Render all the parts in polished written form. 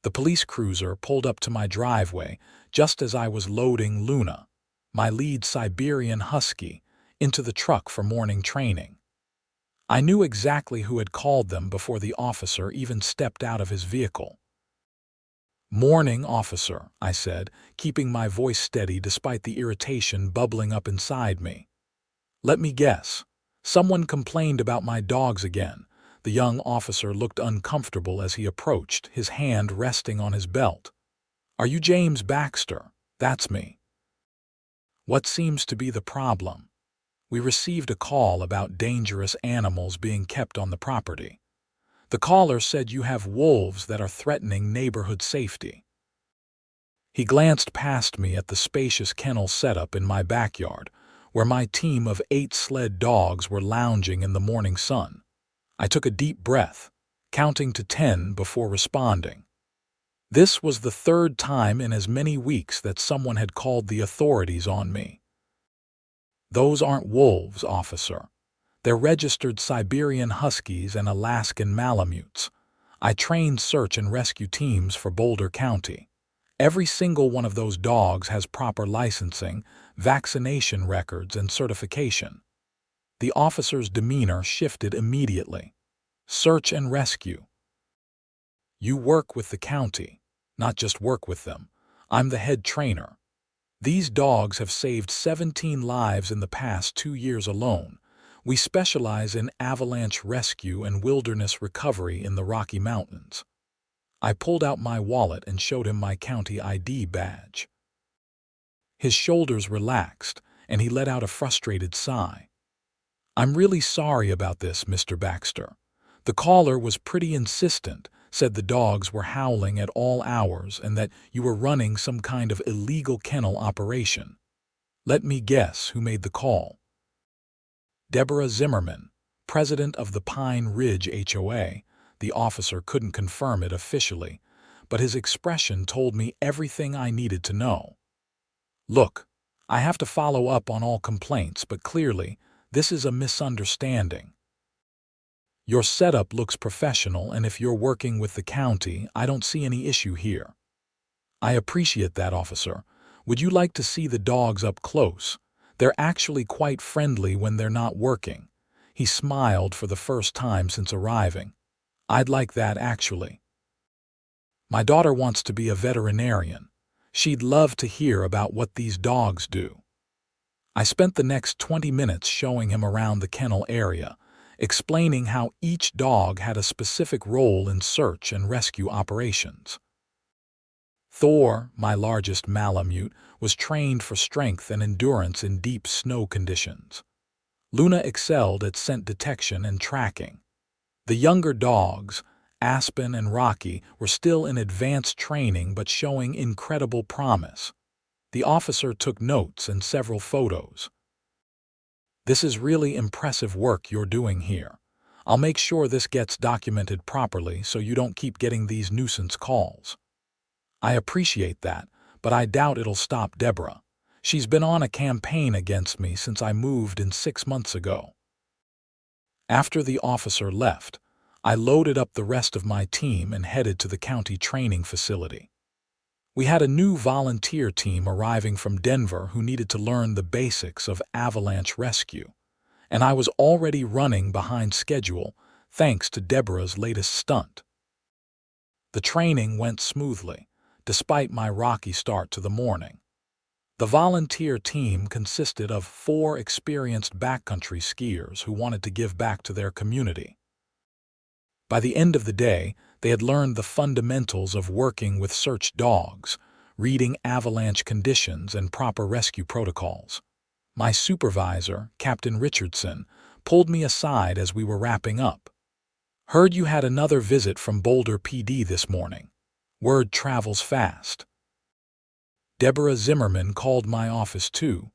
The police cruiser pulled up to my driveway just as I was loading Luna, my lead Siberian husky, into the truck for morning training. I knew exactly who had called them before the officer even stepped out of his vehicle. "Morning, officer," I said, keeping my voice steady despite the irritation bubbling up inside me. "Let me guess. Someone complained about my dogs again." The young officer looked uncomfortable as he approached, his hand resting on his belt. "Are you James Baxter?" "That's me." "What seems to be the problem?" "We received a call about dangerous animals being kept on the property. The caller said you have wolves that are threatening neighborhood safety." He glanced past me at the spacious kennel setup in my backyard, where my team of 8 Sled dogs were lounging in the morning sun. I took a deep breath, counting to 10 before responding. This was the third time in as many weeks that someone had called the authorities on me. "Those aren't wolves, officer. They're registered Siberian Huskies and Alaskan Malamutes. I trained search and rescue teams for Boulder County. Every single one of those dogs has proper licensing, vaccination records, and certification." The officer's demeanor shifted immediately. "Search and rescue. You work with the county, not just work with them. I'm the head trainer. These dogs have saved 17 lives in the past 2 years alone. We specialize in avalanche rescue and wilderness recovery in the Rocky Mountains." I pulled out my wallet and showed him my county ID badge. His shoulders relaxed, and he let out a frustrated sigh. "I'm really sorry about this, Mr. Baxter. The caller was pretty insistent, said the dogs were howling at all hours and that you were running some kind of illegal kennel operation." "Let me guess who made the call." "Deborah Zimmerman, president of the Pine Ridge HOA. The officer couldn't confirm it officially, but his expression told me everything I needed to know. "Look, I have to follow up on all complaints, but clearly, this is a misunderstanding. Your setup looks professional, and if you're working with the county, I don't see any issue here." "I appreciate that, officer. Would you like to see the dogs up close? They're actually quite friendly when they're not working." He smiled for the first time since arriving. "I'd like that, actually. My daughter wants to be a veterinarian. She'd love to hear about what these dogs do." I spent the next 20 minutes showing him around the kennel area, explaining how each dog had a specific role in search and rescue operations. Thor, my largest Malamute, was trained for strength and endurance in deep snow conditions. Luna excelled at scent detection and tracking. The younger dogs, Aspen and Rocky, were still in advanced training but showing incredible promise. The officer took notes and several photos. "This is really impressive work you're doing here. I'll make sure this gets documented properly so you don't keep getting these nuisance calls." "I appreciate that, but I doubt it'll stop Deborah. She's been on a campaign against me since I moved in 6 months ago." After the officer left, I loaded up the rest of my team and headed to the county training facility. We had a new volunteer team arriving from Denver who needed to learn the basics of avalanche rescue, and I was already running behind schedule thanks to Deborah's latest stunt. The training went smoothly, despite my rocky start to the morning. The volunteer team consisted of 4 experienced backcountry skiers who wanted to give back to their community. By the end of the day, they had learned the fundamentals of working with search dogs, reading avalanche conditions, and proper rescue protocols. My supervisor, Captain Richardson, pulled me aside as we were wrapping up. "Heard you had another visit from Boulder PD this morning. Word travels fast." Deborah Zimmerman called my office too.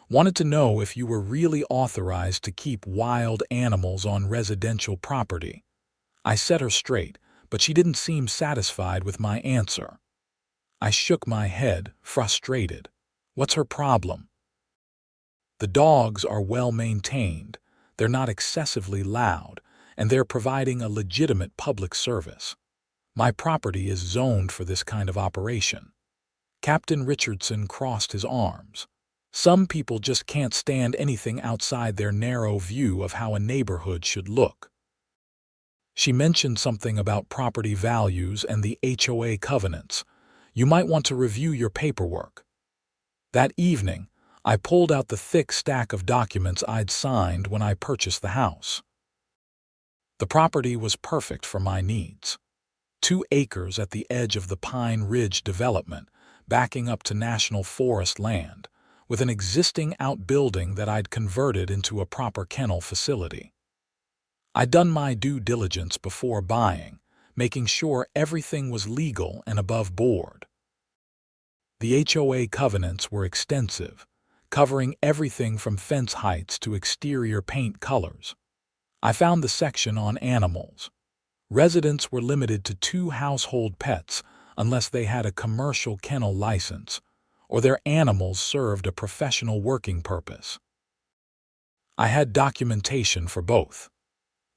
"Wanted to know if you were really authorized to keep wild animals on residential property." I set her straight, but she didn't seem satisfied with my answer. I shook my head, frustrated. What's her problem? "The dogs are well maintained, they're not excessively loud, and they're providing a legitimate public service. My property is zoned for this kind of operation." Captain Richardson crossed his arms. "Some people just can't stand anything outside their narrow view of how a neighborhood should look." She mentioned something about property values and the HOA covenants. "You might want to review your paperwork." That evening, I pulled out the thick stack of documents I'd signed when I purchased the house. The property was perfect for my needs. 2 acres at the edge of the Pine Ridge development, backing up to National Forest land, with an existing outbuilding that I'd converted into a proper kennel facility. I'd done my due diligence before buying, making sure everything was legal and above board. The HOA covenants were extensive, covering everything from fence heights to exterior paint colors. I found the section on animals. Residents were limited to 2 household pets unless they had a commercial kennel license, or their animals served a professional working purpose. I had documentation for both.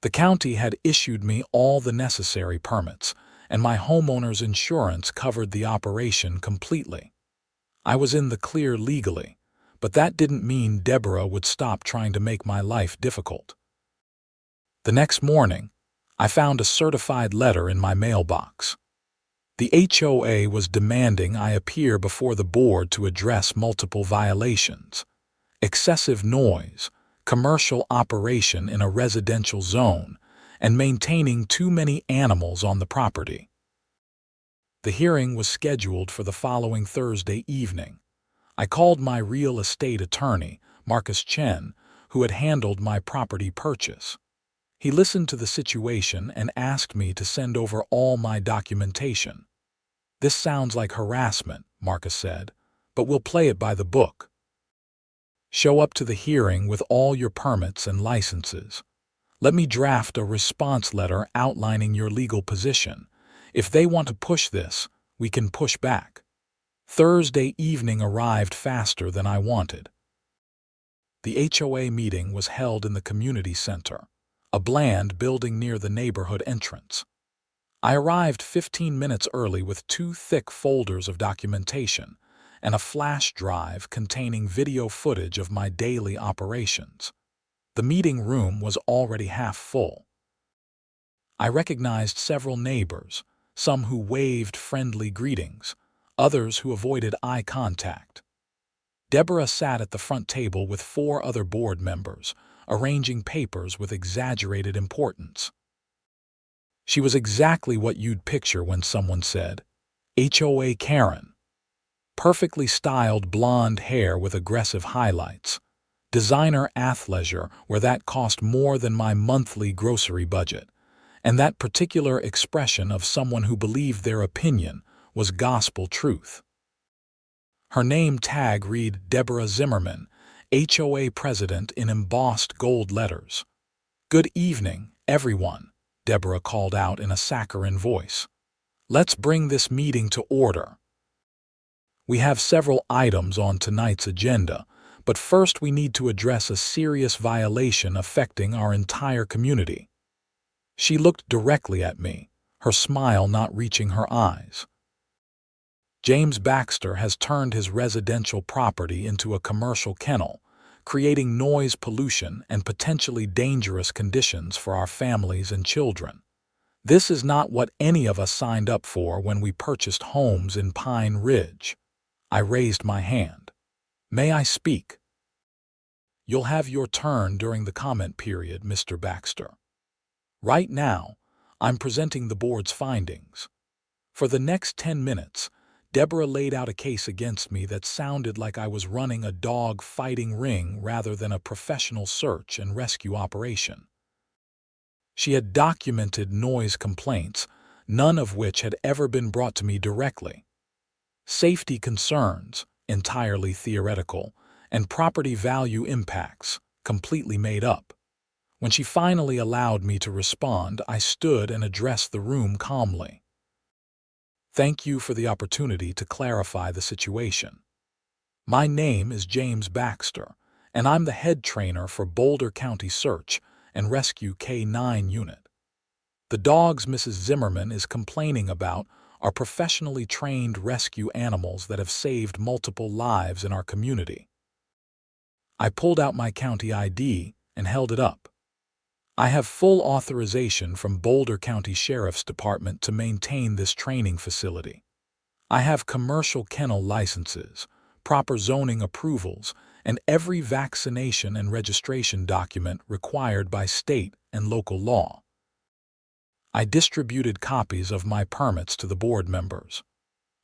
The county had issued me all the necessary permits, and my homeowner's insurance covered the operation completely. I was in the clear legally, but that didn't mean Deborah would stop trying to make my life difficult. The next morning, I found a certified letter in my mailbox. The HOA was demanding I appear before the board to address multiple violations: excessive noise, commercial operation in a residential zone, and maintaining too many animals on the property. The hearing was scheduled for the following Thursday evening. I called my real estate attorney, Marcus Chen, who had handled my property purchase. He listened to the situation and asked me to send over all my documentation. "This sounds like harassment," Marcus said, "but we'll play it by the book. Show up to the hearing with all your permits and licenses. Let me draft a response letter outlining your legal position. If they want to push this, we can push back." Thursday evening arrived faster than I wanted. The HOA meeting was held in the community center, a bland building near the neighborhood entrance. I arrived 15 minutes early with 2 thick folders of documentation and a flash drive containing video footage of my daily operations. The meeting room was already half full. I recognized several neighbors, some who waved friendly greetings, others who avoided eye contact. Deborah sat at the front table with 4 other board members, arranging papers with exaggerated importance. She was exactly what you'd picture when someone said, "HOA Karen." Perfectly styled blonde hair with aggressive highlights. Designer athleisure where that cost more than my monthly grocery budget. And that particular expression of someone who believed their opinion was gospel truth. Her name tag read Deborah Zimmerman, HOA President, in embossed gold letters. "Good evening, everyone," Deborah called out in a saccharine voice. "Let's bring this meeting to order. We have several items on tonight's agenda, but first we need to address a serious violation affecting our entire community." She looked directly at me, her smile not reaching her eyes. "James Baxter has turned his residential property into a commercial kennel, creating noise pollution and potentially dangerous conditions for our families and children. This is not what any of us signed up for when we purchased homes in Pine Ridge." I raised my hand. "May I speak?" "You'll have your turn during the comment period, Mr. Baxter. Right now, I'm presenting the board's findings." For the next 10 minutes, Deborah laid out a case against me that sounded like I was running a dog-fighting ring rather than a professional search and rescue operation. She had documented noise complaints, none of which had ever been brought to me directly. Safety concerns, entirely theoretical, and property value impacts, completely made up. When she finally allowed me to respond, I stood and addressed the room calmly. "Thank you for the opportunity to clarify the situation. My name is James Baxter, and I'm the head trainer for Boulder County Search and Rescue K-9 Unit. The dogs Mrs. Zimmerman is complaining about are professionally trained rescue animals that have saved multiple lives in our community. I pulled out my county ID and held it up. I have full authorization from Boulder County Sheriff's Department to maintain this training facility. I have commercial kennel licenses, proper zoning approvals, and every vaccination and registration document required by state and local law. I distributed copies of my permits to the board members.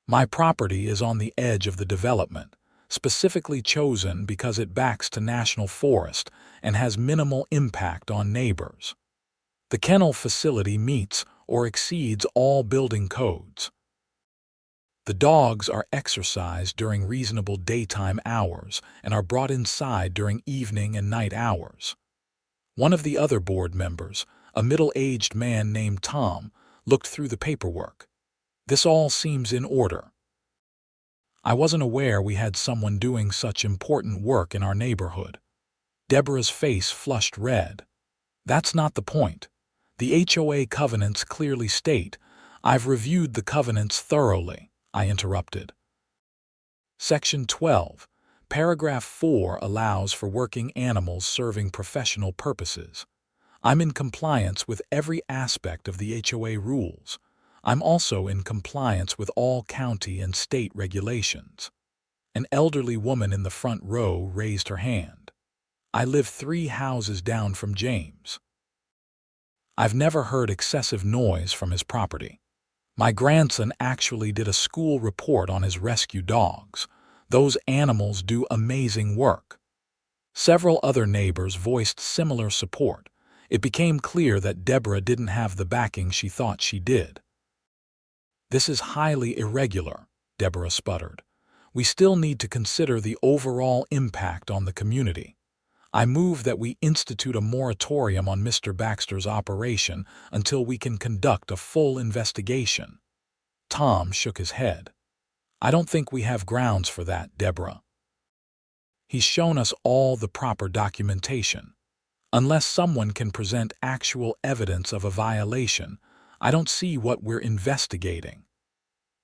My property is on the edge of the development, specifically chosen because it backs to national forest and has minimal impact on neighbors. The kennel facility meets or exceeds all building codes. The dogs are exercised during reasonable daytime hours and are brought inside during evening and night hours. One of the other board members, a middle-aged man named Tom, looked through the paperwork. This all seems in order. I wasn't aware we had someone doing such important work in our neighborhood. Deborah's face flushed red. That's not the point. The HOA covenants clearly state, "I've reviewed the covenants thoroughly," I interrupted. Section 12, Paragraph 4 allows for working animals serving professional purposes. I'm in compliance with every aspect of the HOA rules. I'm also in compliance with all county and state regulations. An elderly woman in the front row raised her hand. I live 3 houses down from James. I've never heard excessive noise from his property. My grandson actually did a school report on his rescue dogs. Those animals do amazing work. Several other neighbors voiced similar support. It became clear that Deborah didn't have the backing she thought she did. "This is highly irregular," Deborah sputtered. "We still need to consider the overall impact on the community. I move that we institute a moratorium on Mr. Baxter's operation until we can conduct a full investigation." Tom shook his head. "I don't think we have grounds for that, Deborah. He's shown us all the proper documentation. Unless someone can present actual evidence of a violation, I don't see what we're investigating."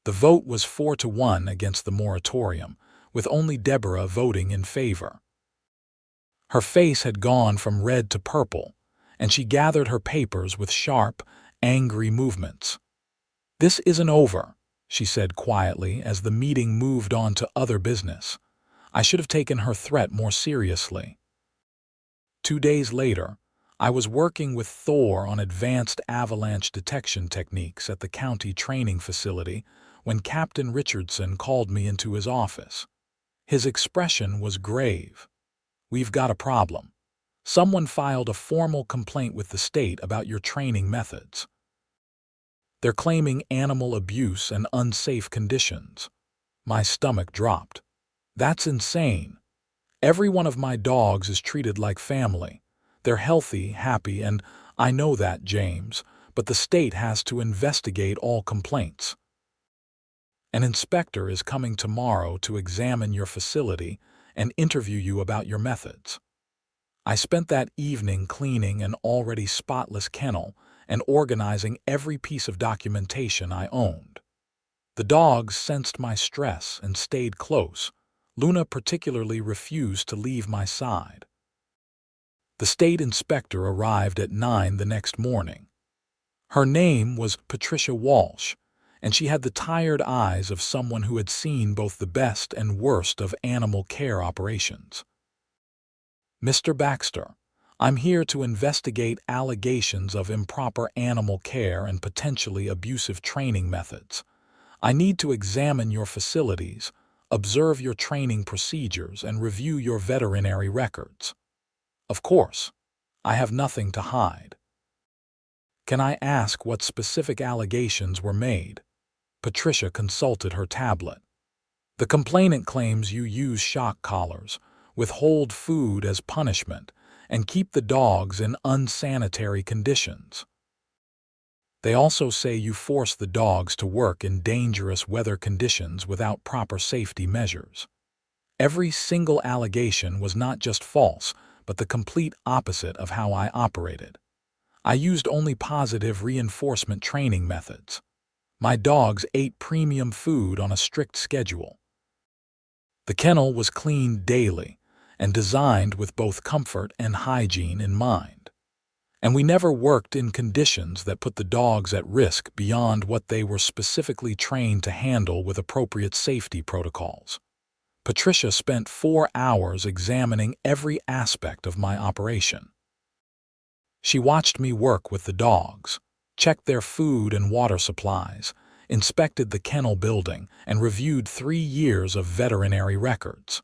The vote was 4-1 against the moratorium, with only Deborah voting in favor. Her face had gone from red to purple, and she gathered her papers with sharp, angry movements. "This isn't over," she said quietly as the meeting moved on to other business. I should have taken her threat more seriously. 2 days later, I was working with Thor on advanced avalanche detection techniques at the county training facility when Captain Richardson called me into his office. His expression was grave. "We've got a problem. Someone filed a formal complaint with the state about your training methods. They're claiming animal abuse and unsafe conditions." My stomach dropped. "That's insane. Every one of my dogs is treated like family. They're healthy, happy, and I know that, James, but the state has to investigate all complaints. An inspector is coming tomorrow to examine your facility and interview you about your methods." I spent that evening cleaning an already spotless kennel and organizing every piece of documentation I owned. The dogs sensed my stress and stayed close. Luna particularly refused to leave my side. The state inspector arrived at 9 the next morning. Her name was Patricia Walsh, and she had the tired eyes of someone who had seen both the best and worst of animal care operations. "Mr. Baxter, I'm here to investigate allegations of improper animal care and potentially abusive training methods. I need to examine your facilities, observe your training procedures, and review your veterinary records. Of course, I have nothing to hide." "Can I ask what specific allegations were made?" Patricia consulted her tablet. "The complainant claims you use shock collars, withhold food as punishment, and keep the dogs in unsanitary conditions. They also say you force the dogs to work in dangerous weather conditions without proper safety measures." Every single allegation was not just false, but the complete opposite of how I operated. I used only positive reinforcement training methods. My dogs ate premium food on a strict schedule. The kennel was cleaned daily and designed with both comfort and hygiene in mind. And we never worked in conditions that put the dogs at risk beyond what they were specifically trained to handle with appropriate safety protocols. Patricia spent 4 hours examining every aspect of my operation. She watched me work with the dogs, checked their food and water supplies, inspected the kennel building, and reviewed 3 years of veterinary records.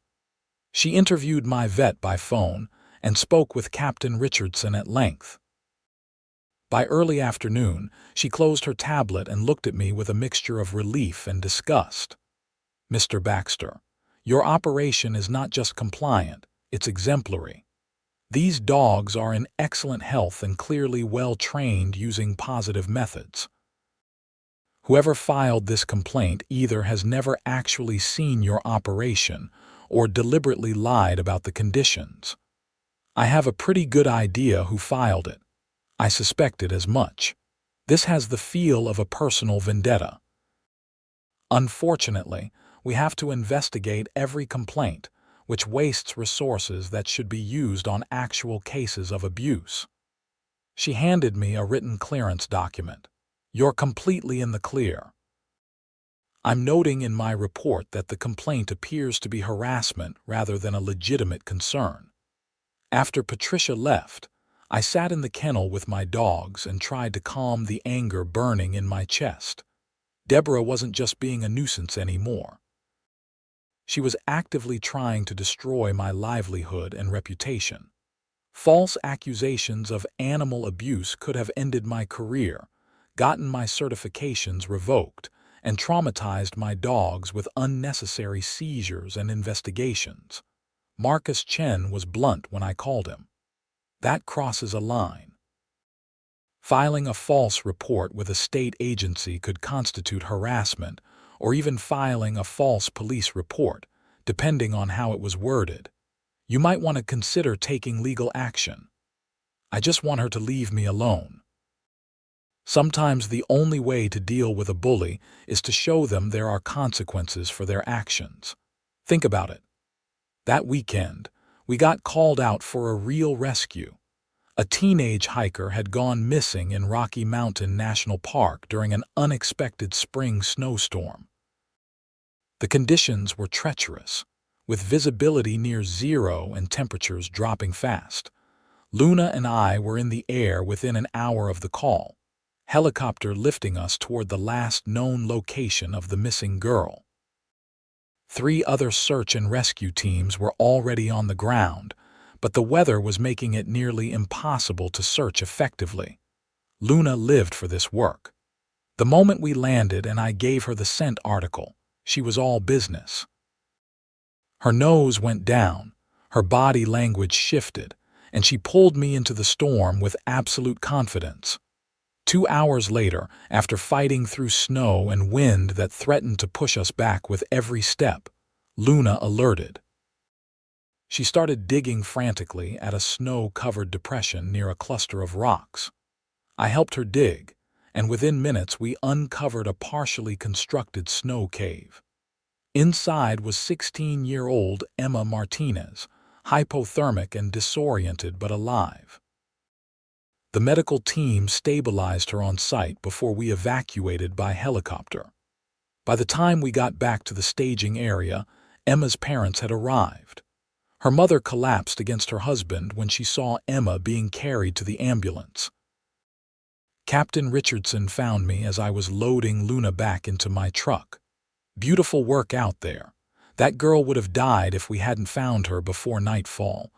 She interviewed my vet by phone and spoke with Captain Richardson at length. By early afternoon, she closed her tablet and looked at me with a mixture of relief and disgust. "Mr. Baxter, your operation is not just compliant, it's exemplary. These dogs are in excellent health and clearly well-trained using positive methods. Whoever filed this complaint either has never actually seen your operation or deliberately lied about the conditions. I have a pretty good idea who filed it. I suspected as much. This has the feel of a personal vendetta. Unfortunately, we have to investigate every complaint, which wastes resources that should be used on actual cases of abuse." She handed me a written clearance document. "You're completely in the clear." I'm noting in my report that the complaint appears to be harassment rather than a legitimate concern. After Patricia left, I sat in the kennel with my dogs and tried to calm the anger burning in my chest. Deborah wasn't just being a nuisance anymore. She was actively trying to destroy my livelihood and reputation. False accusations of animal abuse could have ended my career, gotten my certifications revoked, and traumatized my dogs with unnecessary seizures and investigations. Marcus Chen was blunt when I called him. That crosses a line. Filing a false report with a state agency could constitute harassment, or even filing a false police report, depending on how it was worded. You might want to consider taking legal action. I just want her to leave me alone. Sometimes the only way to deal with a bully is to show them there are consequences for their actions. Think about it. That weekend, we got called out for a real rescue. A teenage hiker had gone missing in Rocky Mountain National Park during an unexpected spring snowstorm. The conditions were treacherous, with visibility near zero and temperatures dropping fast. Luna and I were in the air within an hour of the call, helicopter lifting us toward the last known location of the missing girl. 3 other search and rescue teams were already on the ground, but the weather was making it nearly impossible to search effectively. Luna lived for this work. The moment we landed and I gave her the scent article, she was all business. Her nose went down, her body language shifted, and she pulled me into the storm with absolute confidence. 2 hours later, after fighting through snow and wind that threatened to push us back with every step, Luna alerted. She started digging frantically at a snow-covered depression near a cluster of rocks. I helped her dig, and within minutes we uncovered a partially constructed snow cave. Inside was 16-year-old Emma Martinez, hypothermic and disoriented but alive. The medical team stabilized her on site before we evacuated by helicopter. By the time we got back to the staging area, Emma's parents had arrived. Her mother collapsed against her husband when she saw Emma being carried to the ambulance. Captain Richardson found me as I was loading Luna back into my truck. "Beautiful work out there. That girl would have died if we hadn't found her before nightfall.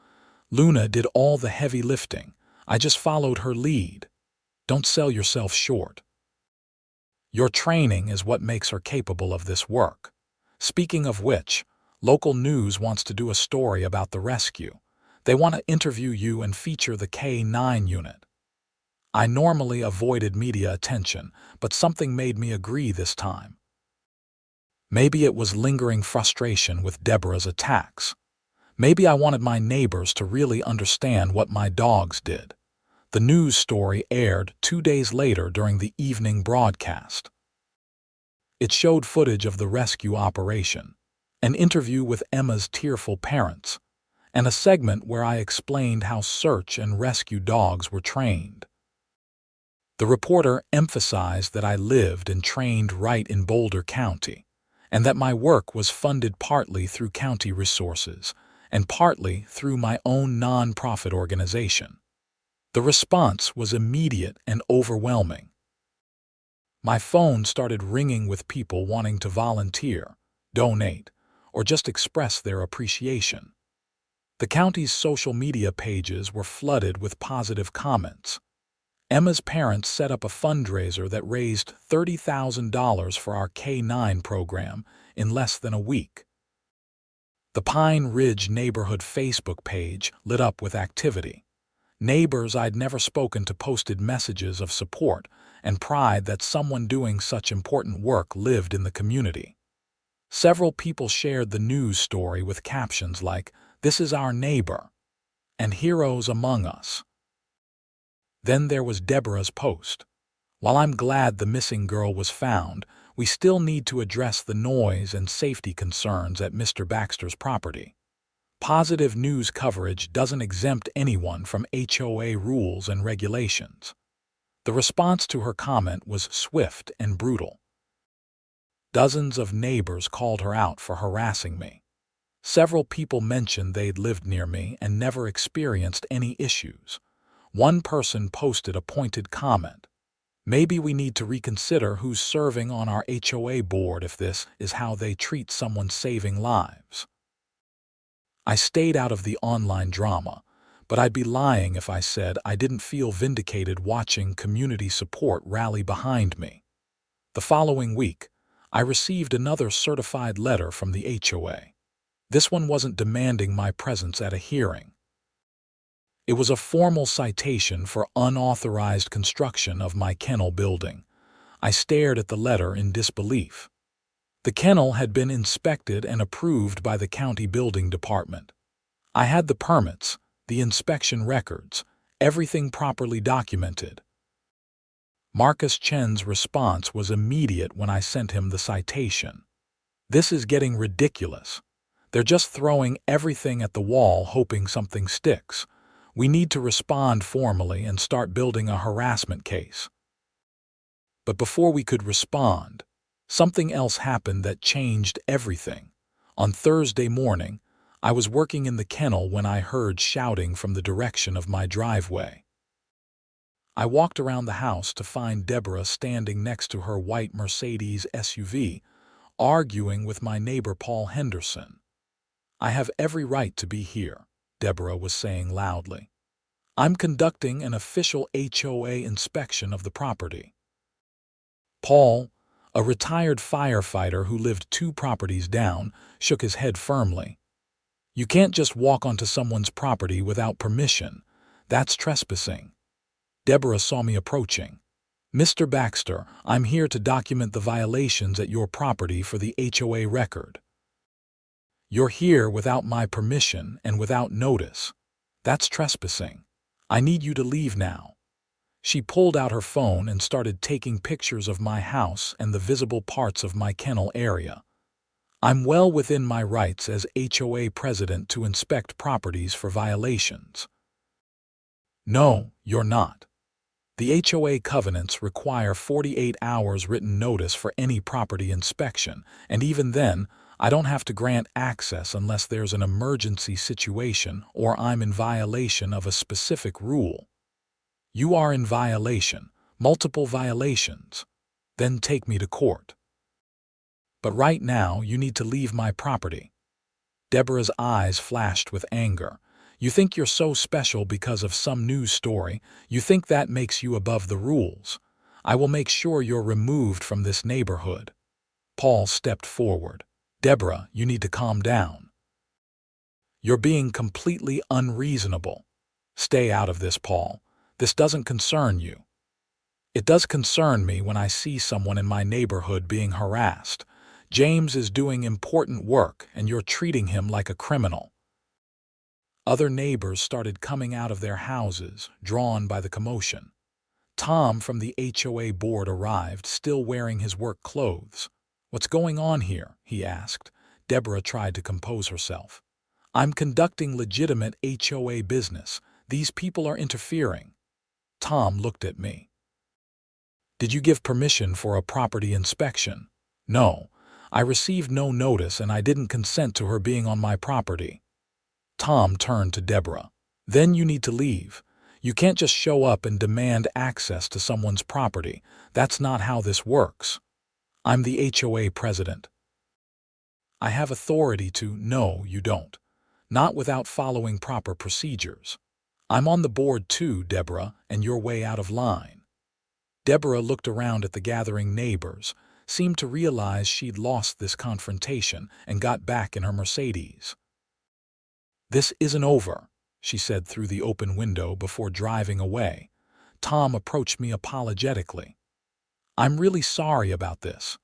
Luna did all the heavy lifting. I just followed her lead. Don't sell yourself short. Your training is what makes her capable of this work." Speaking of which, local news wants to do a story about the rescue. They want to interview you and feature the K-9 unit. I normally avoided media attention, but something made me agree this time. Maybe it was lingering frustration with Deborah's attacks. Maybe I wanted my neighbors to really understand what my dogs did. The news story aired 2 days later during the evening broadcast. It showed footage of the rescue operation, an interview with Emma's tearful parents, and a segment where I explained how search and rescue dogs were trained. The reporter emphasized that I lived and trained right in Boulder County, and that my work was funded partly through county resources and partly through my own non-profit organization. The response was immediate and overwhelming. My phone started ringing with people wanting to volunteer, donate, or just express their appreciation. The county's social media pages were flooded with positive comments. Emma's parents set up a fundraiser that raised $30,000 for our K-9 program in less than a week. The Pine Ridge Neighborhood Facebook page lit up with activity. Neighbors I'd never spoken to posted messages of support and pride that someone doing such important work lived in the community. Several people shared the news story with captions like, "This is our neighbor," and "Heroes among us." Then there was Deborah's post. "While I'm glad the missing girl was found, we still need to address the noise and safety concerns at Mr. Baxter's property. Positive news coverage doesn't exempt anyone from HOA rules and regulations." The response to her comment was swift and brutal. Dozens of neighbors called her out for harassing me. Several people mentioned they'd lived near me and never experienced any issues. One person posted a pointed comment. "Maybe we need to reconsider who's serving on our HOA board if this is how they treat someone saving lives." I stayed out of the online drama, but I'd be lying if I said I didn't feel vindicated watching community support rally behind me. The following week, I received another certified letter from the HOA. This one wasn't demanding my presence at a hearing. It was a formal citation for unauthorized construction of my kennel building. I stared at the letter in disbelief. The kennel had been inspected and approved by the county building department. I had the permits, the inspection records, everything properly documented. Marcus Chen's response was immediate when I sent him the citation. "This is getting ridiculous. They're just throwing everything at the wall hoping something sticks. We need to respond formally and start building a harassment case." But before we could respond, something else happened that changed everything. On Thursday morning, I was working in the kennel when I heard shouting from the direction of my driveway. I walked around the house to find Deborah standing next to her white Mercedes SUV, arguing with my neighbor Paul Henderson. "I have every right to be here," Deborah was saying loudly. "I'm conducting an official HOA inspection of the property." Paul, a retired firefighter who lived 2 properties down, shook his head firmly. "You can't just walk onto someone's property without permission. That's trespassing." Deborah saw me approaching. "Mr. Baxter, I'm here to document the violations at your property for the HOA record." "You're here without my permission and without notice. That's trespassing. I need you to leave now." She pulled out her phone and started taking pictures of my house and the visible parts of my kennel area. I'm well within my rights as HOA president to inspect properties for violations. "No, you're not. The HOA covenants require 48 hours written notice for any property inspection, and even then, I don't have to grant access unless there's an emergency situation or I'm in violation of a specific rule." "You are in violation, multiple violations. Then take me to court. But right now, you need to leave my property." Deborah's eyes flashed with anger. "You think you're so special because of some news story. You think that makes you above the rules. I will make sure you're removed from this neighborhood." Paul stepped forward. "Deborah, you need to calm down. You're being completely unreasonable. Stay out of this, Paul. This doesn't concern you." "It does concern me when I see someone in my neighborhood being harassed. James is doing important work and you're treating him like a criminal." Other neighbors started coming out of their houses, drawn by the commotion. Tom from the HOA board arrived, still wearing his work clothes. "What's going on here?" he asked. Deborah tried to compose herself. "I'm conducting legitimate HOA business. These people are interfering." Tom looked at me. "Did you give permission for a property inspection?" "No. I received no notice and I didn't consent to her being on my property." Tom turned to Deborah. "Then you need to leave. You can't just show up and demand access to someone's property. That's not how this works. I'm the HOA president. I have authority to—" "No, you don't. Not without following proper procedures. I'm on the board too, Deborah, and you're way out of line." Deborah looked around at the gathering neighbors, seemed to realize she'd lost this confrontation, and got back in her Mercedes. "This isn't over," she said through the open window before driving away. Tom approached me apologetically. "I'm really sorry about this.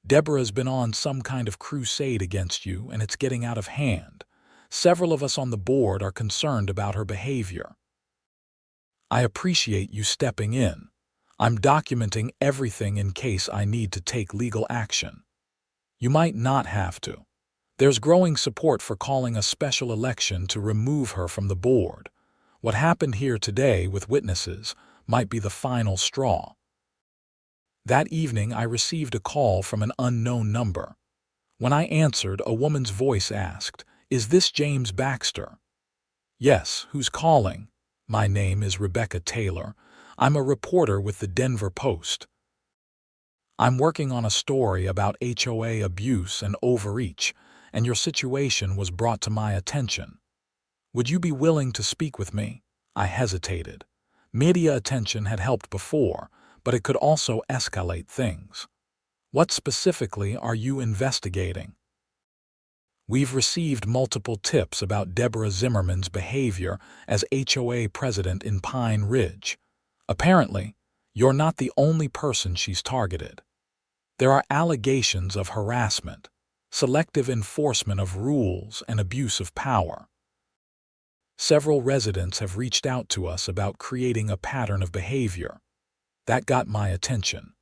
Deborah's been on some kind of crusade against you, and it's getting out of hand. Several of us on the board are concerned about her behavior. I appreciate you stepping in. I'm documenting everything in case I need to take legal action. You might not have to. There's growing support for calling a special election to remove her from the board. What happened here today with witnesses might be the final straw." That evening I received a call from an unknown number. When I answered, a woman's voice asked, "Is this James Baxter?" "Yes, who's calling?" "My name is Rebecca Taylor. I'm a reporter with the Denver Post. I'm working on a story about HOA abuse and overreach, and your situation was brought to my attention. Would you be willing to speak with me?" I hesitated. Media attention had helped before, but it could also escalate things. "What specifically are you investigating?" "We've received multiple tips about Deborah Zimmerman's behavior as HOA president in Pine Ridge. Apparently, you're not the only person she's targeted. There are allegations of harassment, selective enforcement of rules, and abuse of power. Several residents have reached out to us about creating a pattern of behavior. That got my attention.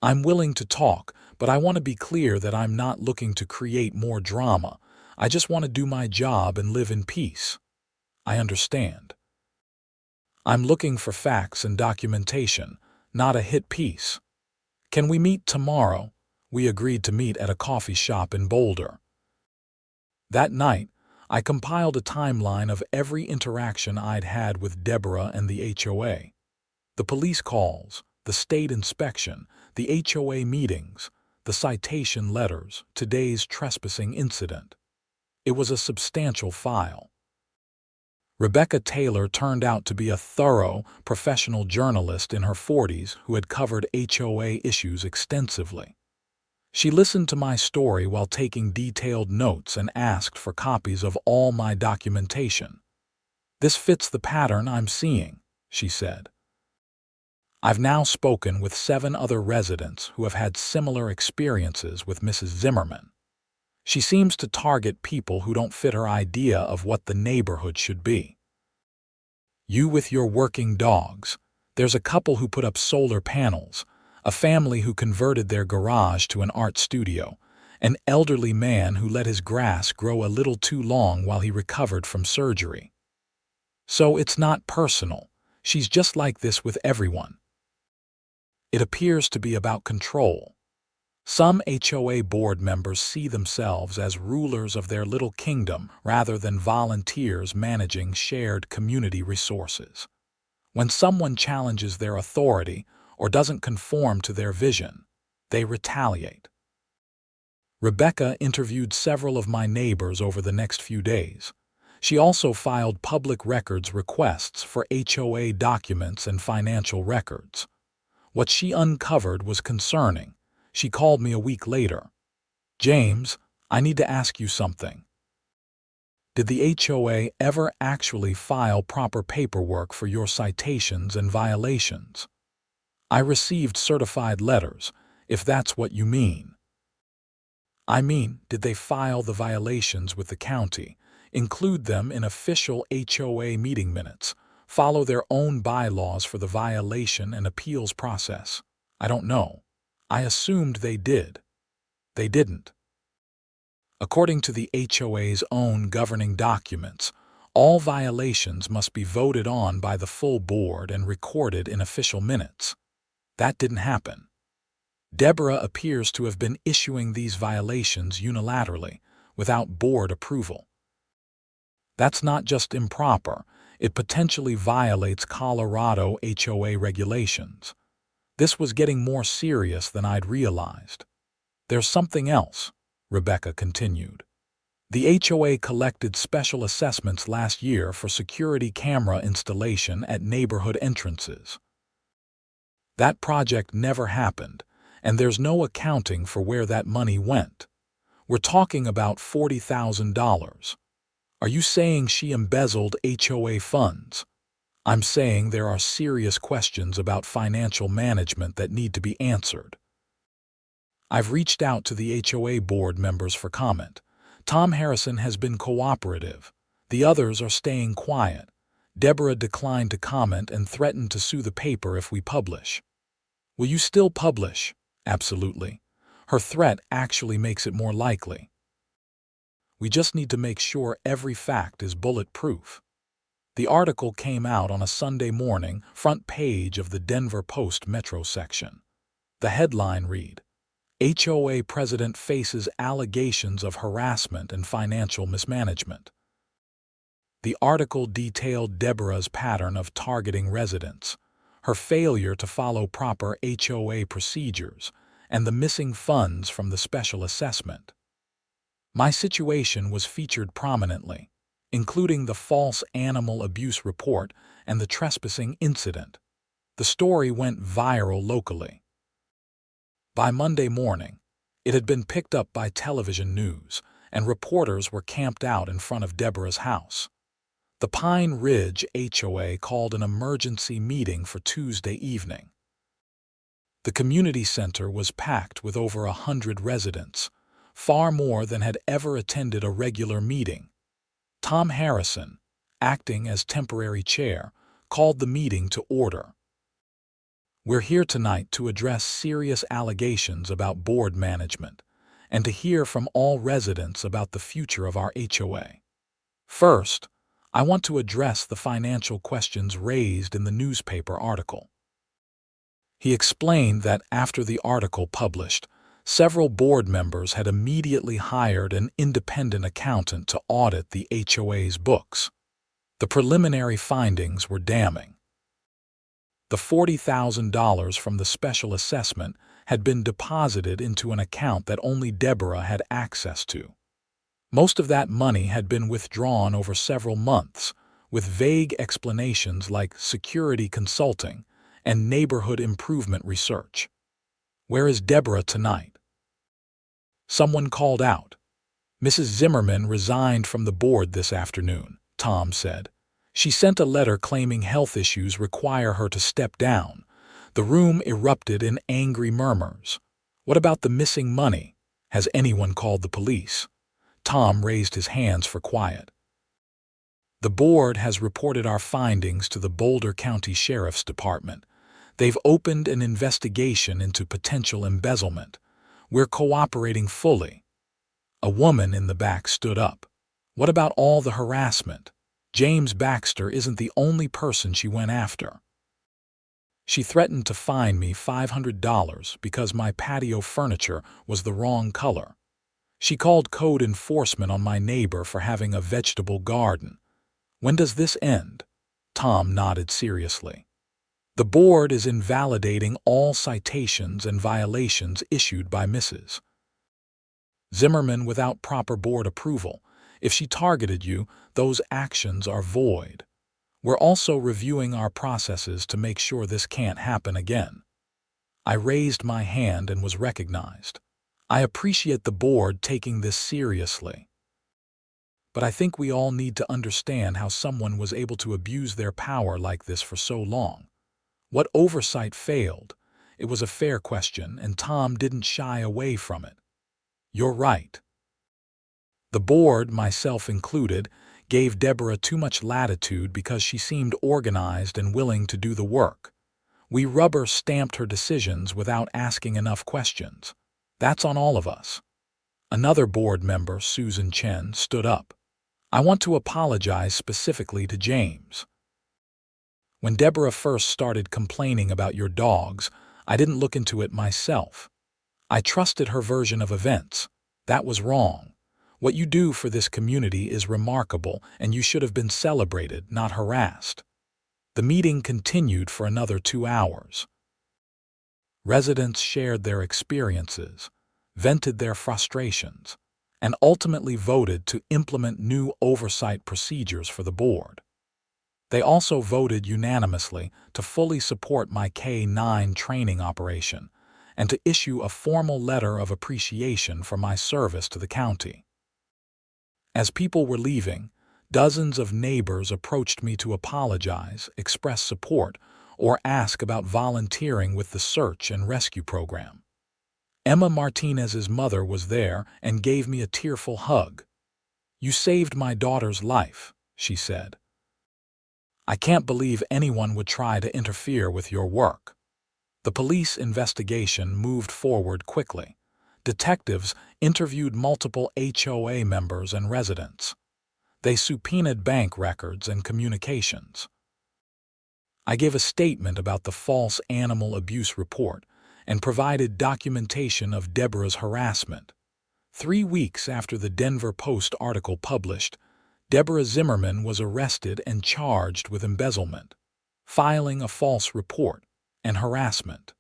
I'm willing to talk, but I want to be clear that I'm not looking to create more drama. I just want to do my job and live in peace." "I understand. I'm looking for facts and documentation, not a hit piece. Can we meet tomorrow?" We agreed to meet at a coffee shop in Boulder. That night, I compiled a timeline of every interaction I'd had with Deborah and the HOA. The police calls, the state inspection, the HOA meetings, the citation letters, today's trespassing incident. It was a substantial file. Rebecca Taylor turned out to be a thorough, professional journalist in her 40s who had covered HOA issues extensively. She listened to my story while taking detailed notes and asked for copies of all my documentation. "This fits the pattern I'm seeing," she said. "I've now spoken with 7 other residents who have had similar experiences with Mrs. Zimmerman. She seems to target people who don't fit her idea of what the neighborhood should be. You with your working dogs. There's a couple who put up solar panels, a family who converted their garage to an art studio, an elderly man who let his grass grow a little too long while he recovered from surgery. So it's not personal. She's just like this with everyone. It appears to be about control. Some HOA board members see themselves as rulers of their little kingdom rather than volunteers managing shared community resources. When someone challenges their authority or doesn't conform to their vision, they retaliate." Rebecca interviewed several of my neighbors over the next few days. She also filed public records requests for HOA documents and financial records. What she uncovered was concerning. She called me a week later. "James, I need to ask you something. Did the HOA ever actually file proper paperwork for your citations and violations?" "I received certified letters, if that's what you mean." "I mean, did they file the violations with the county, include them in official HOA meeting minutes, follow their own bylaws for the violation and appeals process. I don't know. I assumed they did. They didn't. According to the HOA's own governing documents, all violations must be voted on by the full board and recorded in official minutes. That didn't happen. Deborah appears to have been issuing these violations unilaterally, without board approval. That's not just improper, it potentially violates Colorado HOA regulations. This was getting more serious than I'd realized. There's something else, Rebecca continued. The HOA collected special assessments last year for security camera installation at neighborhood entrances. That project never happened, and there's no accounting for where that money went. We're talking about $40,000. Are you saying she embezzled HOA funds? I'm saying there are serious questions about financial management that need to be answered. I've reached out to the HOA board members for comment. Tom Harrison has been cooperative. The others are staying quiet. Deborah declined to comment and threatened to sue the paper if we publish. Will you still publish? Absolutely. Her threat actually makes it more likely. We just need to make sure every fact is bulletproof. The article came out on a Sunday morning, front page of the Denver Post Metro section. The headline read, HOA president faces allegations of harassment and financial mismanagement. The article detailed Deborah's pattern of targeting residents, her failure to follow proper HOA procedures, and the missing funds from the special assessment. My situation was featured prominently, including the false animal abuse report and the trespassing incident. The story went viral locally. By Monday morning, it had been picked up by television news, and reporters were camped out in front of Deborah's house. The Pine Ridge HOA called an emergency meeting for Tuesday evening. The community center was packed with over 100 residents, far more than had ever attended a regular meeting. Tom Harrison, acting as temporary chair, called the meeting to order. We're here tonight to address serious allegations about board management and to hear from all residents about the future of our HOA. First, I want to address the financial questions raised in the newspaper article. He explained that after the article published, several board members had immediately hired an independent accountant to audit the HOA's books. The preliminary findings were damning. The $40,000 from the special assessment had been deposited into an account that only Deborah had access to. Most of that money had been withdrawn over several months, with vague explanations like security consulting and neighborhood improvement research. Where is Deborah tonight? Someone called out. Mrs. Zimmerman resigned from the board this afternoon, Tom said. She sent a letter claiming health issues require her to step down. The room erupted in angry murmurs. What about the missing money? Has anyone called the police? Tom raised his hands for quiet. The board has reported our findings to the Boulder County Sheriff's Department. They've opened an investigation into potential embezzlement. We're cooperating fully. A woman in the back stood up. What about all the harassment? James Baxter isn't the only person she went after. She threatened to fine me $500 because my patio furniture was the wrong color. She called code enforcement on my neighbor for having a vegetable garden. When does this end? Tom nodded seriously. The board is invalidating all citations and violations issued by Mrs. Zimmerman without proper board approval. If she targeted you, those actions are void. We're also reviewing our processes to make sure this can't happen again. I raised my hand and was recognized. I appreciate the board taking this seriously. But I think we all need to understand how someone was able to abuse their power like this for so long. What oversight failed? It was a fair question, and Tom didn't shy away from it. You're right. The board, myself included, gave Deborah too much latitude because she seemed organized and willing to do the work. We rubber-stamped her decisions without asking enough questions. That's on all of us. Another board member, Susan Chen, stood up. I want to apologize specifically to James. When Deborah first started complaining about your dogs, I didn't look into it myself. I trusted her version of events. That was wrong. What you do for this community is remarkable, and you should have been celebrated, not harassed. The meeting continued for another 2 hours. Residents shared their experiences, vented their frustrations, and ultimately voted to implement new oversight procedures for the board. They also voted unanimously to fully support my K-9 training operation and to issue a formal letter of appreciation for my service to the county. As people were leaving, dozens of neighbors approached me to apologize, express support, or ask about volunteering with the search and rescue program. Emma Martinez's mother was there and gave me a tearful hug. "You saved my daughter's life," she said. "I can't believe anyone would try to interfere with your work." The police investigation moved forward quickly. Detectives interviewed multiple HOA members and residents. They subpoenaed bank records and communications. I gave a statement about the false animal abuse report and provided documentation of Deborah's harassment. 3 weeks after the Denver Post article published, Deborah Zimmerman was arrested and charged with embezzlement, filing a false report, and harassment.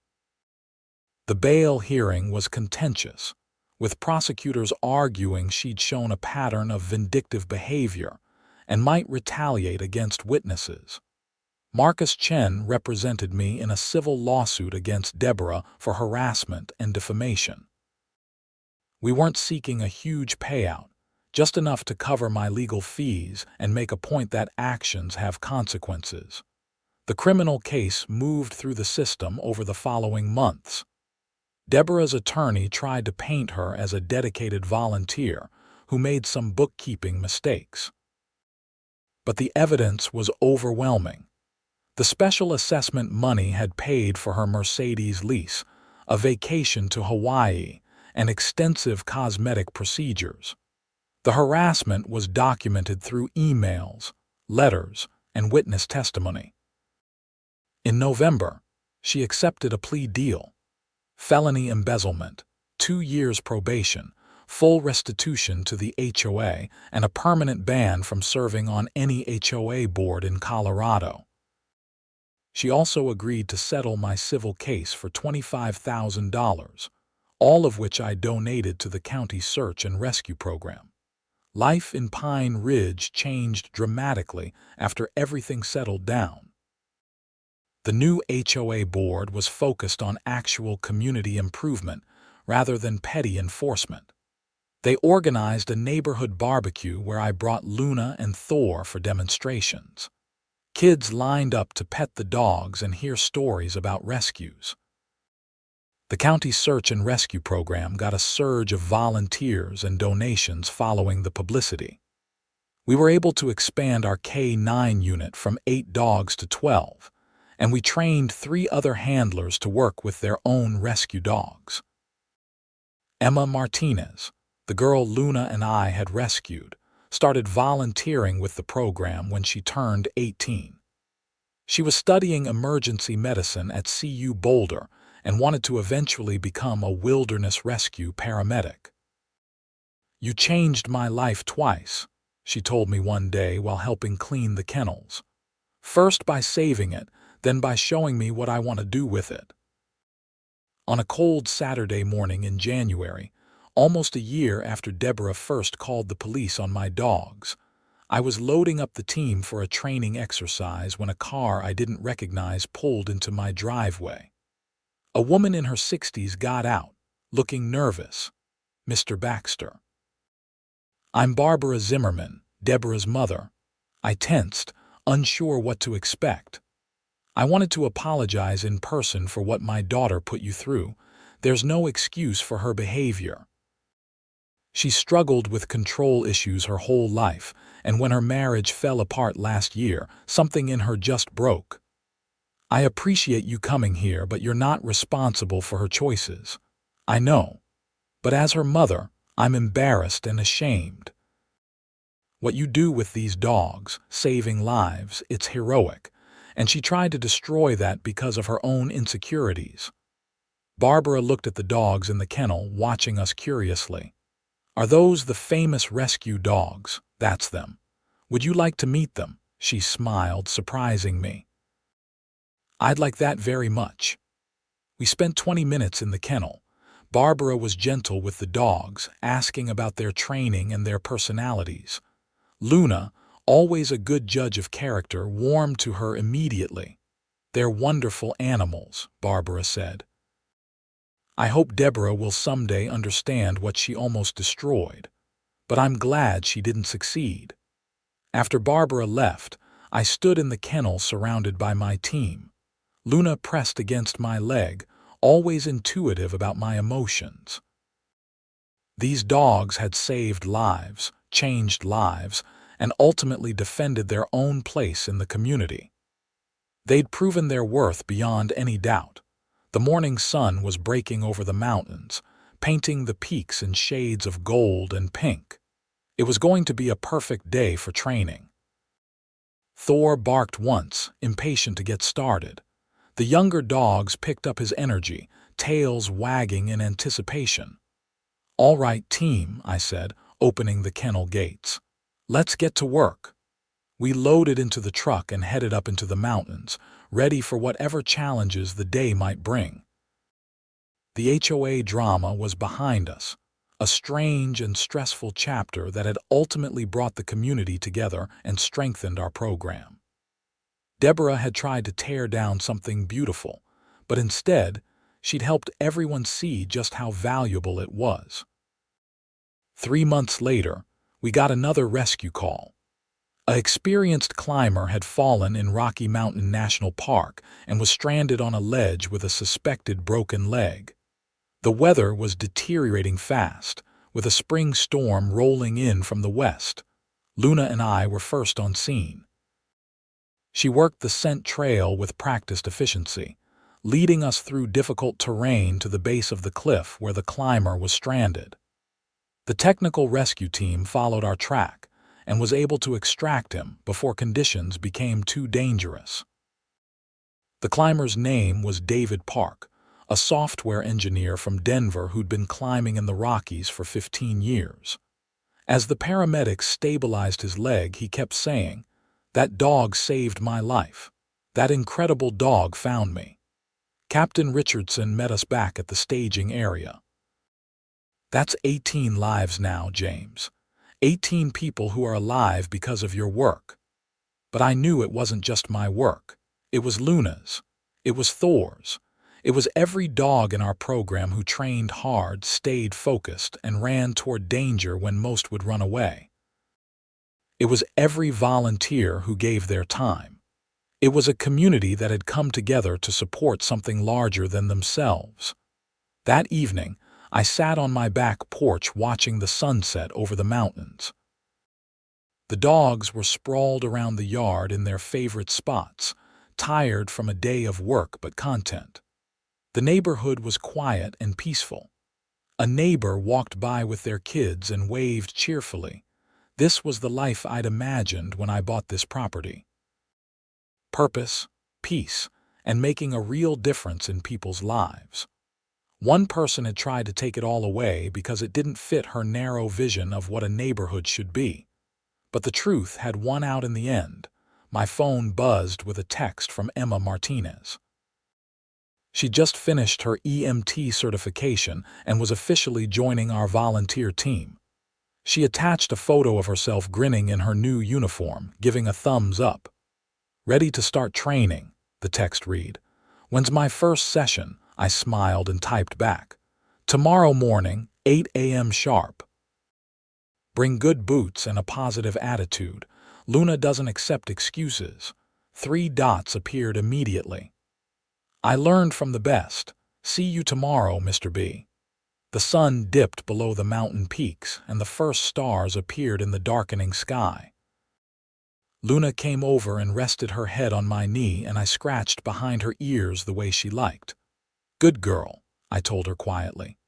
The bail hearing was contentious, with prosecutors arguing she'd shown a pattern of vindictive behavior and might retaliate against witnesses. Marcus Chen represented me in a civil lawsuit against Deborah for harassment and defamation. We weren't seeking a huge payout, just enough to cover my legal fees and make a point that actions have consequences. The criminal case moved through the system over the following months. Deborah's attorney tried to paint her as a dedicated volunteer who made some bookkeeping mistakes. But the evidence was overwhelming. The special assessment money had paid for her Mercedes lease, a vacation to Hawaii, and extensive cosmetic procedures. The harassment was documented through emails, letters, and witness testimony. In November, she accepted a plea deal: felony embezzlement, 2 years probation, full restitution to the HOA, and a permanent ban from serving on any HOA board in Colorado. She also agreed to settle my civil case for $25,000, all of which I donated to the county search and rescue program. Life in Pine Ridge changed dramatically after everything settled down. The new HOA board was focused on actual community improvement rather than petty enforcement. They organized a neighborhood barbecue where I brought Luna and Thor for demonstrations. Kids lined up to pet the dogs and hear stories about rescues. The county search and rescue program got a surge of volunteers and donations following the publicity. We were able to expand our K-9 unit from 8 dogs to 12, and we trained 3 other handlers to work with their own rescue dogs. Emma Martinez, the girl Luna and I had rescued, started volunteering with the program when she turned 18. She was studying emergency medicine at CU Boulder and wanted to eventually become a wilderness rescue paramedic. "You changed my life twice," she told me one day while helping clean the kennels. "First by saving it, then by showing me what I want to do with it." On a cold Saturday morning in January, almost a year after Deborah first called the police on my dogs, I was loading up the team for a training exercise when a car I didn't recognize pulled into my driveway. A woman in her 60s got out, looking nervous. "Mr. Baxter." "I'm Barbara Zimmerman, Deborah's mother." I tensed, unsure what to expect. "I wanted to apologize in person for what my daughter put you through. There's no excuse for her behavior." She struggled with control issues her whole life, and when her marriage fell apart last year, something in her just broke. I appreciate you coming here, but you're not responsible for her choices. I know. But as her mother, I'm embarrassed and ashamed. What you do with these dogs, saving lives, it's heroic, and she tried to destroy that because of her own insecurities. Barbara looked at the dogs in the kennel, watching us curiously. Are those the famous rescue dogs? That's them. Would you like to meet them? She smiled, surprising me. I'd like that very much. We spent 20 minutes in the kennel. Barbara was gentle with the dogs, asking about their training and their personalities. Luna, always a good judge of character, warmed to her immediately. They're wonderful animals, Barbara said. I hope Deborah will someday understand what she almost destroyed, but I'm glad she didn't succeed. After Barbara left, I stood in the kennel surrounded by my team. Luna pressed against my leg, always intuitive about my emotions. These dogs had saved lives, changed lives, and ultimately defended their own place in the community. They'd proven their worth beyond any doubt. The morning sun was breaking over the mountains, painting the peaks in shades of gold and pink. It was going to be a perfect day for training. Thor barked once, impatient to get started. The younger dogs picked up his energy, tails wagging in anticipation. All right, team, I said, opening the kennel gates. Let's get to work. We loaded into the truck and headed up into the mountains, ready for whatever challenges the day might bring. The HOA drama was behind us, a strange and stressful chapter that had ultimately brought the community together and strengthened our program. Deborah had tried to tear down something beautiful, but instead, she'd helped everyone see just how valuable it was. 3 months later, we got another rescue call. An experienced climber had fallen in Rocky Mountain National Park and was stranded on a ledge with a suspected broken leg. The weather was deteriorating fast, with a spring storm rolling in from the west. Luna and I were first on scene. She worked the scent trail with practiced efficiency, leading us through difficult terrain to the base of the cliff where the climber was stranded. The technical rescue team followed our track and was able to extract him before conditions became too dangerous. The climber's name was David Park, a software engineer from Denver who'd been climbing in the Rockies for 15 years. As the paramedics stabilized his leg, he kept saying, "That dog saved my life. That incredible dog found me." Captain Richardson met us back at the staging area. "That's 18 lives now, James. 18 people who are alive because of your work." But I knew it wasn't just my work. It was Luna's. It was Thor's. It was every dog in our program who trained hard, stayed focused, and ran toward danger when most would run away. It was every volunteer who gave their time. It was a community that had come together to support something larger than themselves. That evening, I sat on my back porch watching the sunset over the mountains. The dogs were sprawled around the yard in their favorite spots, tired from a day of work but content. The neighborhood was quiet and peaceful. A neighbor walked by with their kids and waved cheerfully. This was the life I'd imagined when I bought this property. Purpose, peace, and making a real difference in people's lives. One person had tried to take it all away because it didn't fit her narrow vision of what a neighborhood should be. But the truth had won out in the end. My phone buzzed with a text from Emma Martinez. She just finished her EMT certification and was officially joining our volunteer team. She attached a photo of herself grinning in her new uniform, giving a thumbs up. "Ready to start training," the text read. "When's my first session?" I smiled and typed back. "Tomorrow morning, 8 a.m. sharp. Bring good boots and a positive attitude. Luna doesn't accept excuses." 3 dots appeared immediately. "I learned from the best. See you tomorrow, Mr. B." The sun dipped below the mountain peaks, and the first stars appeared in the darkening sky. Luna came over and rested her head on my knee, and I scratched behind her ears the way she liked. "Good girl," I told her quietly.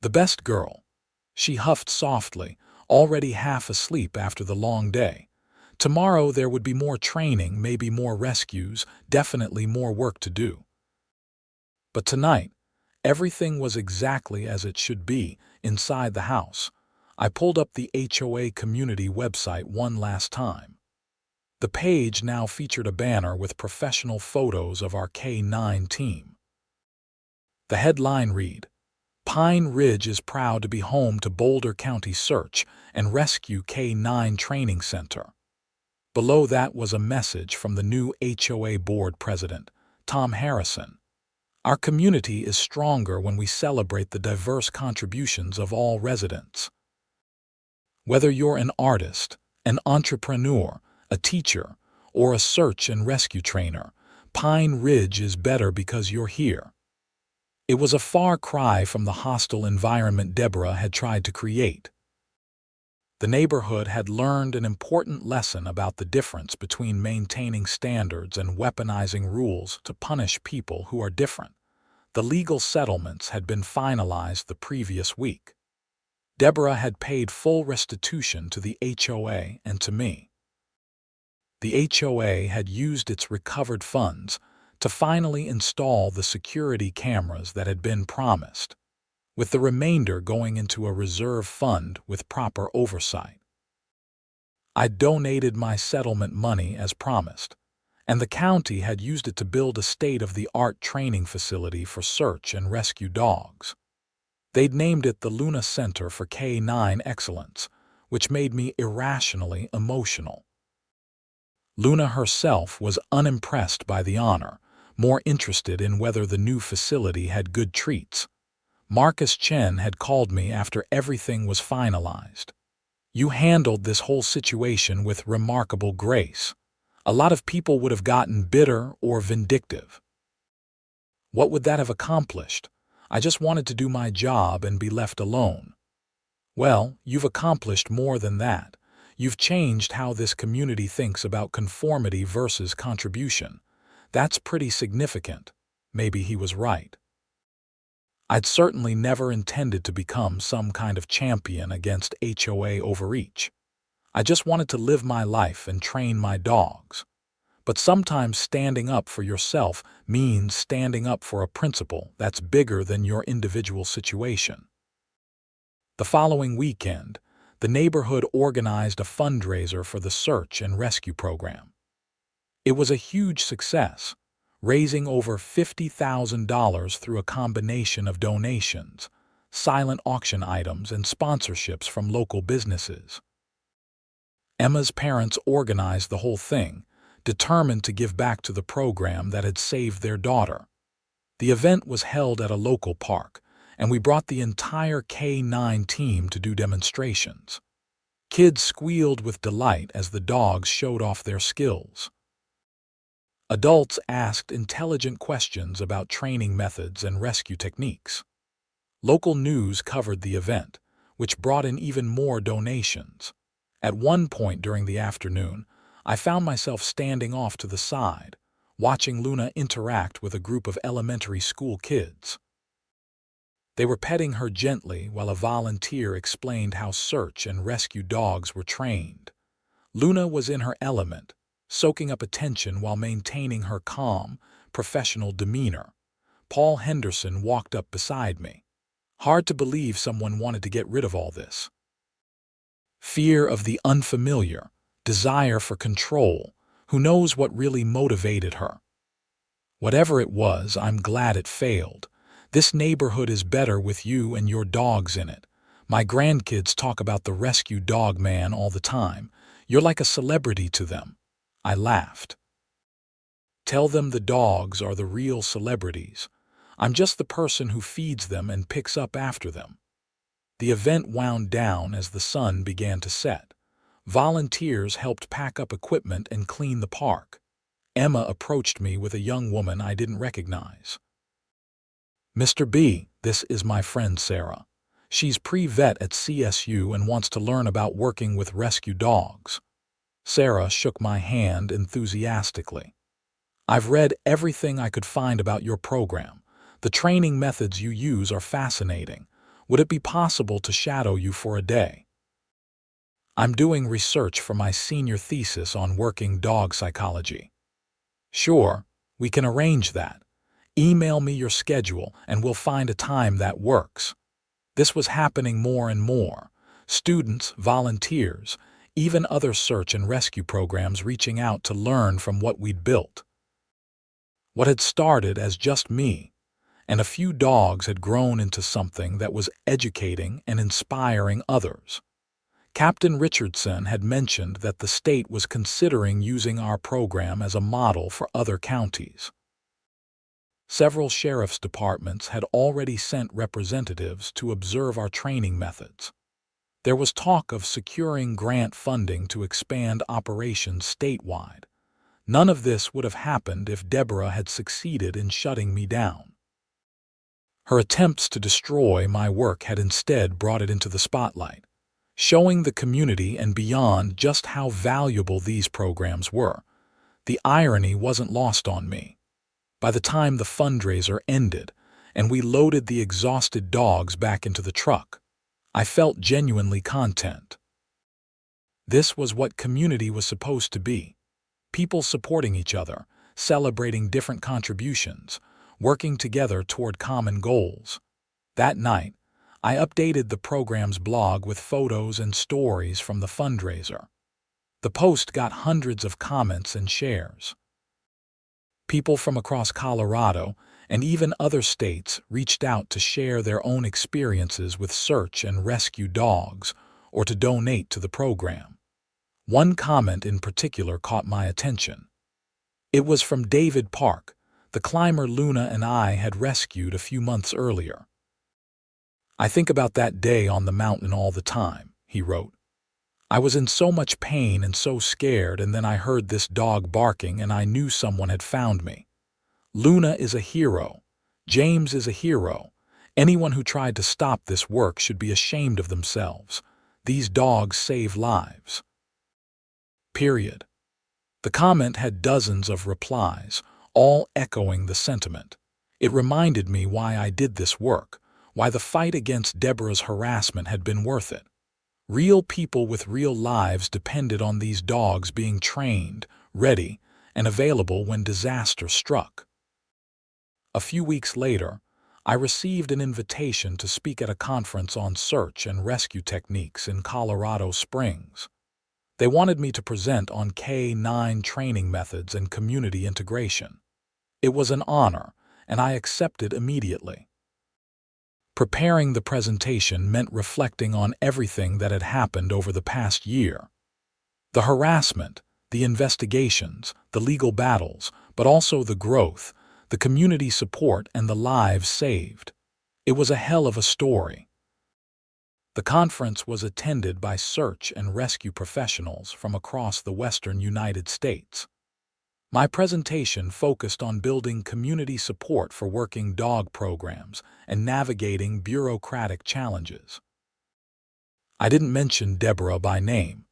"The best girl." She huffed softly, already half asleep after the long day. Tomorrow there would be more training, maybe more rescues, definitely more work to do. But tonight, everything was exactly as it should be inside the house. I pulled up the HOA community website one last time. The page now featured a banner with professional photos of our K-9 team. The headline read, "Pine Ridge is proud to be home to Boulder County Search and Rescue K-9 Training Center." Below that was a message from the new HOA board president, Tom Harrison. "Our community is stronger when we celebrate the diverse contributions of all residents. Whether you're an artist, an entrepreneur, a teacher, or a search and rescue trainer, Pine Ridge is better because you're here." It was a far cry from the hostile environment Deborah had tried to create. The neighborhood had learned an important lesson about the difference between maintaining standards and weaponizing rules to punish people who are different. The legal settlements had been finalized the previous week. Deborah had paid full restitution to the HOA and to me. The HOA had used its recovered funds to finally install the security cameras that had been promised, with the remainder going into a reserve fund with proper oversight. I donated my settlement money as promised, and the county had used it to build a state-of-the-art training facility for search and rescue dogs. They'd named it the Luna Center for K-9 Excellence, which made me irrationally emotional. Luna herself was unimpressed by the honor, more interested in whether the new facility had good treats. Marcus Chen had called me after everything was finalized. "You handled this whole situation with remarkable grace. A lot of people would have gotten bitter or vindictive." What would that have accomplished? I just wanted to do my job and be left alone. Well, you've accomplished more than that. You've changed how this community thinks about conformity versus contribution. That's pretty significant. Maybe he was right. I'd certainly never intended to become some kind of champion against HOA overreach. I just wanted to live my life and train my dogs. But sometimes standing up for yourself means standing up for a principle that's bigger than your individual situation. The following weekend, the neighborhood organized a fundraiser for the search and rescue program. It was a huge success, raising over $50,000 through a combination of donations, silent auction items, and sponsorships from local businesses. Emma's parents organized the whole thing, determined to give back to the program that had saved their daughter. The event was held at a local park, and we brought the entire K-9 team to do demonstrations. Kids squealed with delight as the dogs showed off their skills. Adults asked intelligent questions about training methods and rescue techniques. Local news covered the event, which brought in even more donations. At one point during the afternoon, I found myself standing off to the side, watching Luna interact with a group of elementary school kids. They were petting her gently while a volunteer explained how search and rescue dogs were trained. Luna was in her element, soaking up attention while maintaining her calm, professional demeanor. Paul Henderson walked up beside me. Hard to believe someone wanted to get rid of all this. Fear of the unfamiliar, desire for control, who knows what really motivated her. Whatever it was, I'm glad it failed. This neighborhood is better with you and your dogs in it. My grandkids talk about the rescue dog man all the time. You're like a celebrity to them. I laughed. Tell them the dogs are the real celebrities. I'm just the person who feeds them and picks up after them. The event wound down as the sun began to set. Volunteers helped pack up equipment and clean the park. Emma approached me with a young woman I didn't recognize. "Mr. B, this is my friend Sarah. She's pre-vet at CSU and wants to learn about working with rescue dogs. Sarah shook my hand enthusiastically. I've read everything I could find about your program. The training methods you use are fascinating. Would it be possible to shadow you for a day? I'm doing research for my senior thesis on working dog psychology. Sure, we can arrange that. Email me your schedule and we'll find a time that works. This was happening more and more. Students, volunteers, even other search and rescue programs reaching out to learn from what we'd built. What had started as just me and a few dogs had grown into something that was educating and inspiring others. Captain Richardson had mentioned that the state was considering using our program as a model for other counties. Several sheriff's departments had already sent representatives to observe our training methods. There was talk of securing grant funding to expand operations statewide. None of this would have happened if Deborah had succeeded in shutting me down. Her attempts to destroy my work had instead brought it into the spotlight, showing the community and beyond just how valuable these programs were. The irony wasn't lost on me. By the time the fundraiser ended and we loaded the exhausted dogs back into the truck, I felt genuinely content. This was what community was supposed to be. People supporting each other, celebrating different contributions, working together toward common goals. That night, I updated the program's blog with photos and stories from the fundraiser. The post got hundreds of comments and shares. People from across Colorado and even other states reached out to share their own experiences with search and rescue dogs or to donate to the program. One comment in particular caught my attention. It was from David Park, the climber Luna and I had rescued a few months earlier. "I think about that day on the mountain all the time," he wrote. "I was in so much pain and so scared, and then I heard this dog barking and I knew someone had found me. Luna is a hero. James is a hero. Anyone who tried to stop this work should be ashamed of themselves. These dogs save lives." Period. The comment had dozens of replies, all echoing the sentiment. It reminded me why I did this work, why the fight against Deborah's harassment had been worth it. Real people with real lives depended on these dogs being trained, ready, and available when disaster struck. A few weeks later, I received an invitation to speak at a conference on search and rescue techniques in Colorado Springs. They wanted me to present on K-9 training methods and community integration. It was an honor, and I accepted immediately. Preparing the presentation meant reflecting on everything that had happened over the past year. The harassment, the investigations, the legal battles, but also the growth, the community support, and the lives saved. It was a hell of a story. The conference was attended by search and rescue professionals from across the western United States. My presentation focused on building community support for working dog programs and navigating bureaucratic challenges. I didn't mention Deborah by name,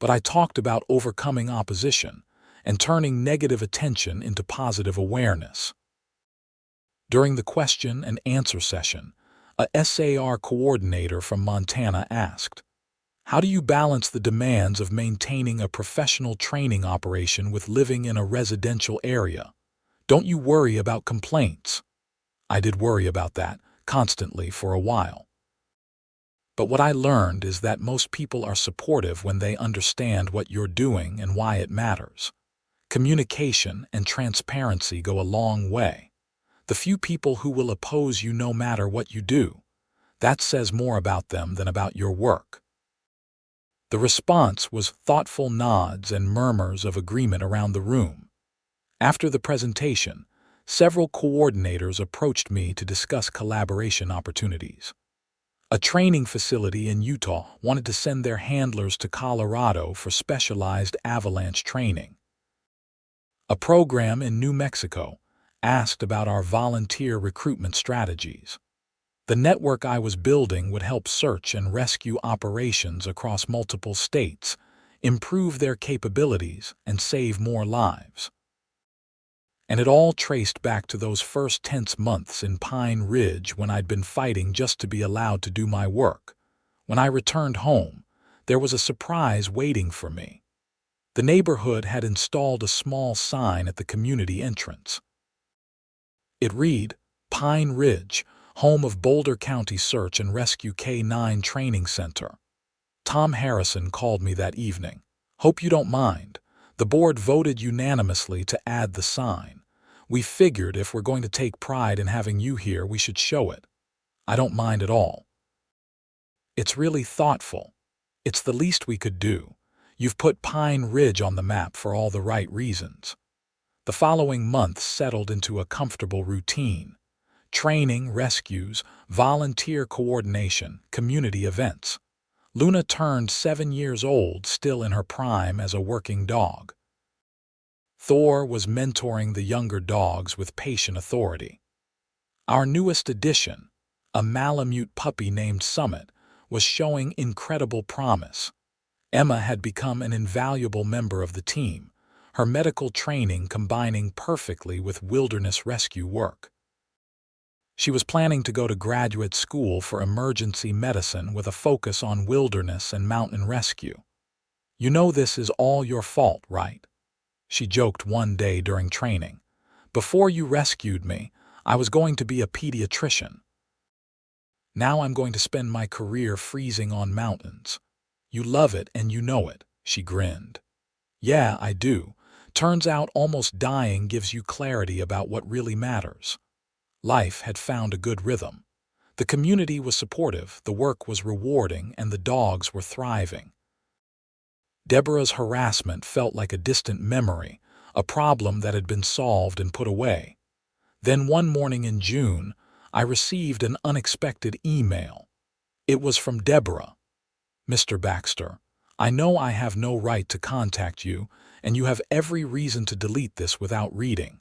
but I talked about overcoming opposition and turning negative attention into positive awareness. During the question and answer session, a SAR coordinator from Montana asked, "How do you balance the demands of maintaining a professional training operation with living in a residential area? Don't you worry about complaints?" I did worry about that, constantly for a while. But what I learned is that most people are supportive when they understand what you're doing and why it matters. Communication and transparency go a long way. The few people who will oppose you no matter what you do, that says more about them than about your work. The response was thoughtful nods and murmurs of agreement around the room. After the presentation, several coordinators approached me to discuss collaboration opportunities. A training facility in Utah wanted to send their handlers to Colorado for specialized avalanche training. A program in New Mexico asked about our volunteer recruitment strategies. The network I was building would help search and rescue operations across multiple states, improve their capabilities, and save more lives. And it all traced back to those first tense months in Pine Ridge when I'd been fighting just to be allowed to do my work. When I returned home, there was a surprise waiting for me. The neighborhood had installed a small sign at the community entrance. It read, "Pine Ridge, home of Boulder County Search and Rescue K-9 Training Center." Tom Harrison called me that evening. "Hope you don't mind. The board voted unanimously to add the sign. We figured if we're going to take pride in having you here, we should show it." "I don't mind at all. It's really thoughtful. It's the least we could do. You've put Pine Ridge on the map for all the right reasons." The following months settled into a comfortable routine. Training, rescues, volunteer coordination, community events. Luna turned 7 years old, still in her prime as a working dog. Thor was mentoring the younger dogs with patient authority. Our newest addition, a Malamute puppy named Summit, was showing incredible promise. Emma had become an invaluable member of the team, her medical training combining perfectly with wilderness rescue work. She was planning to go to graduate school for emergency medicine with a focus on wilderness and mountain rescue. "You know this is all your fault, right?" she joked one day during training. "Before you rescued me, I was going to be a pediatrician. Now I'm going to spend my career freezing on mountains. You love it and you know it," she grinned. "Yeah, I do. Turns out almost dying gives you clarity about what really matters." Life had found a good rhythm. The community was supportive, the work was rewarding, and the dogs were thriving. Deborah's harassment felt like a distant memory, a problem that had been solved and put away. Then one morning in June, I received an unexpected email. It was from Deborah. "Mr. Baxter, I know I have no right to contact you, and you have every reason to delete this without reading.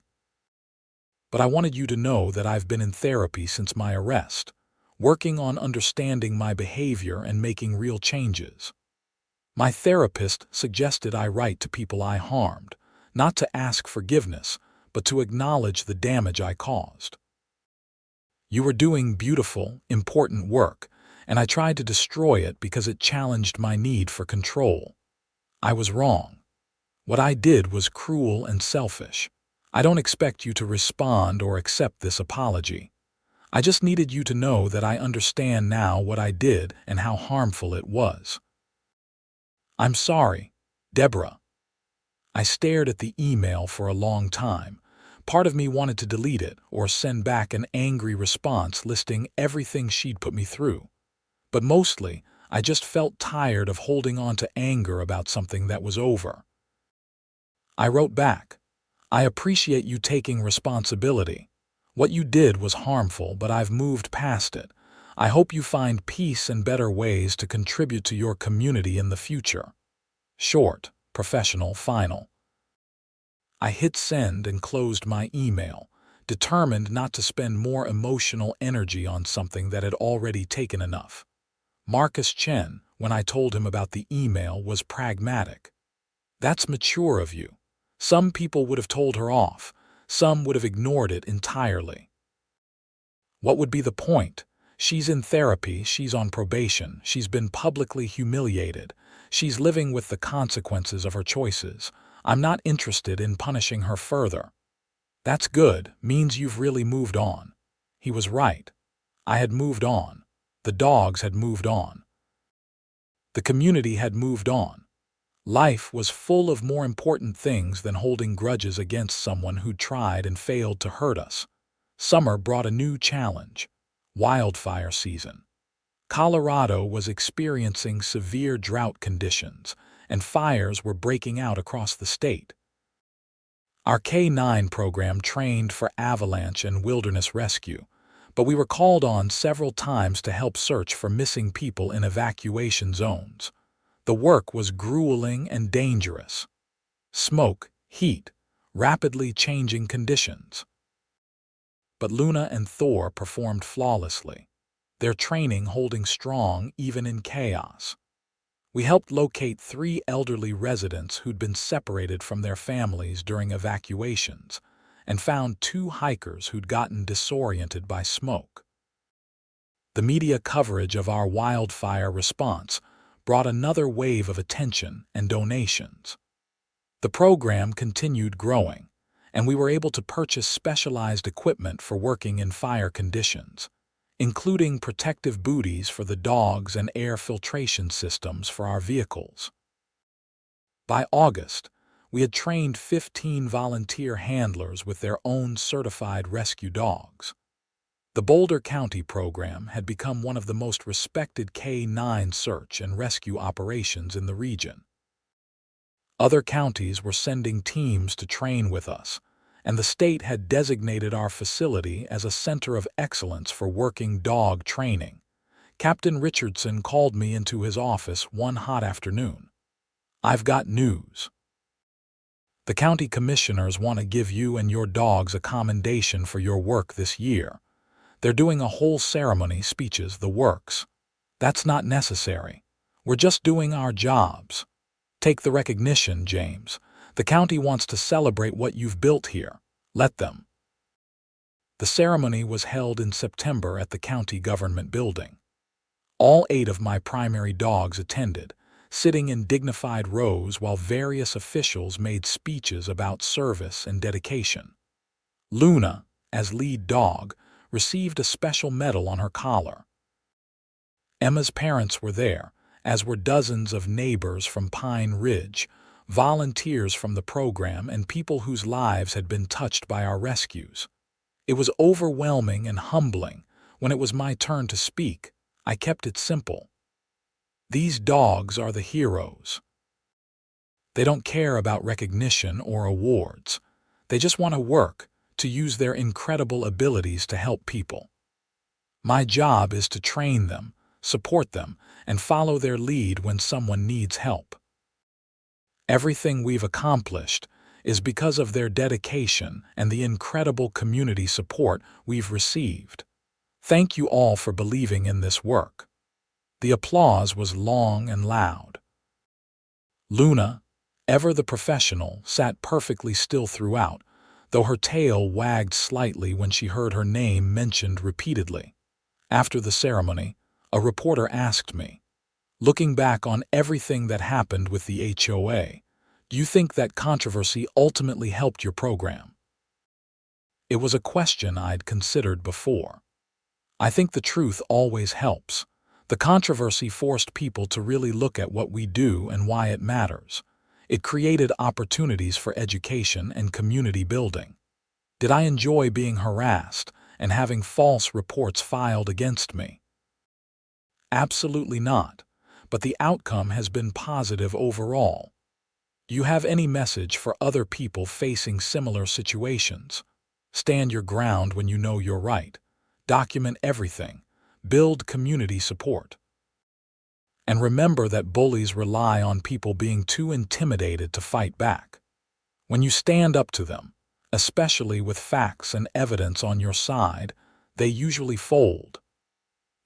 But I wanted you to know that I've been in therapy since my arrest, working on understanding my behavior and making real changes. My therapist suggested I write to people I harmed, not to ask forgiveness, but to acknowledge the damage I caused. You were doing beautiful, important work, and I tried to destroy it because it challenged my need for control. I was wrong. What I did was cruel and selfish. I don't expect you to respond or accept this apology. I just needed you to know that I understand now what I did and how harmful it was. I'm sorry, Deborah." I stared at the email for a long time. Part of me wanted to delete it or send back an angry response listing everything she'd put me through. But mostly, I just felt tired of holding on to anger about something that was over. I wrote back, "I appreciate you taking responsibility. What you did was harmful, but I've moved past it. I hope you find peace and better ways to contribute to your community in the future." Short, professional, final. I hit send and closed my email, determined not to spend more emotional energy on something that had already taken enough. Marcus Chen, when I told him about the email, was pragmatic. "That's mature of you. Some people would have told her off. Some would have ignored it entirely. What would be the point? She's in therapy, she's on probation, she's been publicly humiliated. She's living with the consequences of her choices. I'm not interested in punishing her further." "That's good, means you've really moved on." He was right. I had moved on. The dogs had moved on. The community had moved on. Life was full of more important things than holding grudges against someone who tried and failed to hurt us. Summer brought a new challenge: wildfire season. Colorado was experiencing severe drought conditions, and fires were breaking out across the state. Our K-9 program trained for avalanche and wilderness rescue, but we were called on several times to help search for missing people in evacuation zones. The work was grueling and dangerous. Smoke, heat, rapidly changing conditions. But Luna and Thor performed flawlessly. their training holding strong even in chaos. We helped locate 3 elderly residents who'd been separated from their families during evacuations and found 2 hikers who'd gotten disoriented by smoke. The media coverage of our wildfire response brought another wave of attention and donations. The program continued growing, and we were able to purchase specialized equipment for working in fire conditions, including protective booties for the dogs and air filtration systems for our vehicles. By August, we had trained 15 volunteer handlers with their own certified rescue dogs. The Boulder County program had become one of the most respected K-9 search and rescue operations in the region. Other counties were sending teams to train with us, and the state had designated our facility as a center of excellence for working dog training. Captain Richardson called me into his office one hot afternoon. "I've got news. The county commissioners want to give you and your dogs a commendation for your work this year. They're doing a whole ceremony, speeches, the works. That's not necessary. We're just doing our jobs. Take the recognition, James. The county wants to celebrate what you've built here. Let them." The ceremony was held in September at the county government building. All 8 of my primary dogs attended, sitting in dignified rows while various officials made speeches about service and dedication. Luna, as lead dog, received a special medal on her collar. Emma's parents were there, as were dozens of neighbors from Pine Ridge, volunteers from the program, and people whose lives had been touched by our rescues. It was overwhelming and humbling. When it was my turn to speak, I kept it simple. These dogs are the heroes. They don't care about recognition or awards. They just want to work, to use their incredible abilities to help people. My job is to train them, support them, and follow their lead when someone needs help. Everything we've accomplished is because of their dedication and the incredible community support we've received. Thank you all for believing in this work. The applause was long and loud. Luna, ever the professional, sat perfectly still throughout, though her tail wagged slightly when she heard her name mentioned repeatedly. After the ceremony, a reporter asked me, "Looking back on everything that happened with the HOA, do you think that controversy ultimately helped your program?" It was a question I'd considered before. I think the truth always helps. The controversy forced people to really look at what we do and why it matters. It created opportunities for education and community building. Did I enjoy being harassed and having false reports filed against me? Absolutely not, but the outcome has been positive overall. Do you have any message for other people facing similar situations? Stand your ground when you know you're right. Document everything. Build community support. And remember that bullies rely on people being too intimidated to fight back. When you stand up to them, especially with facts and evidence on your side, they usually fold.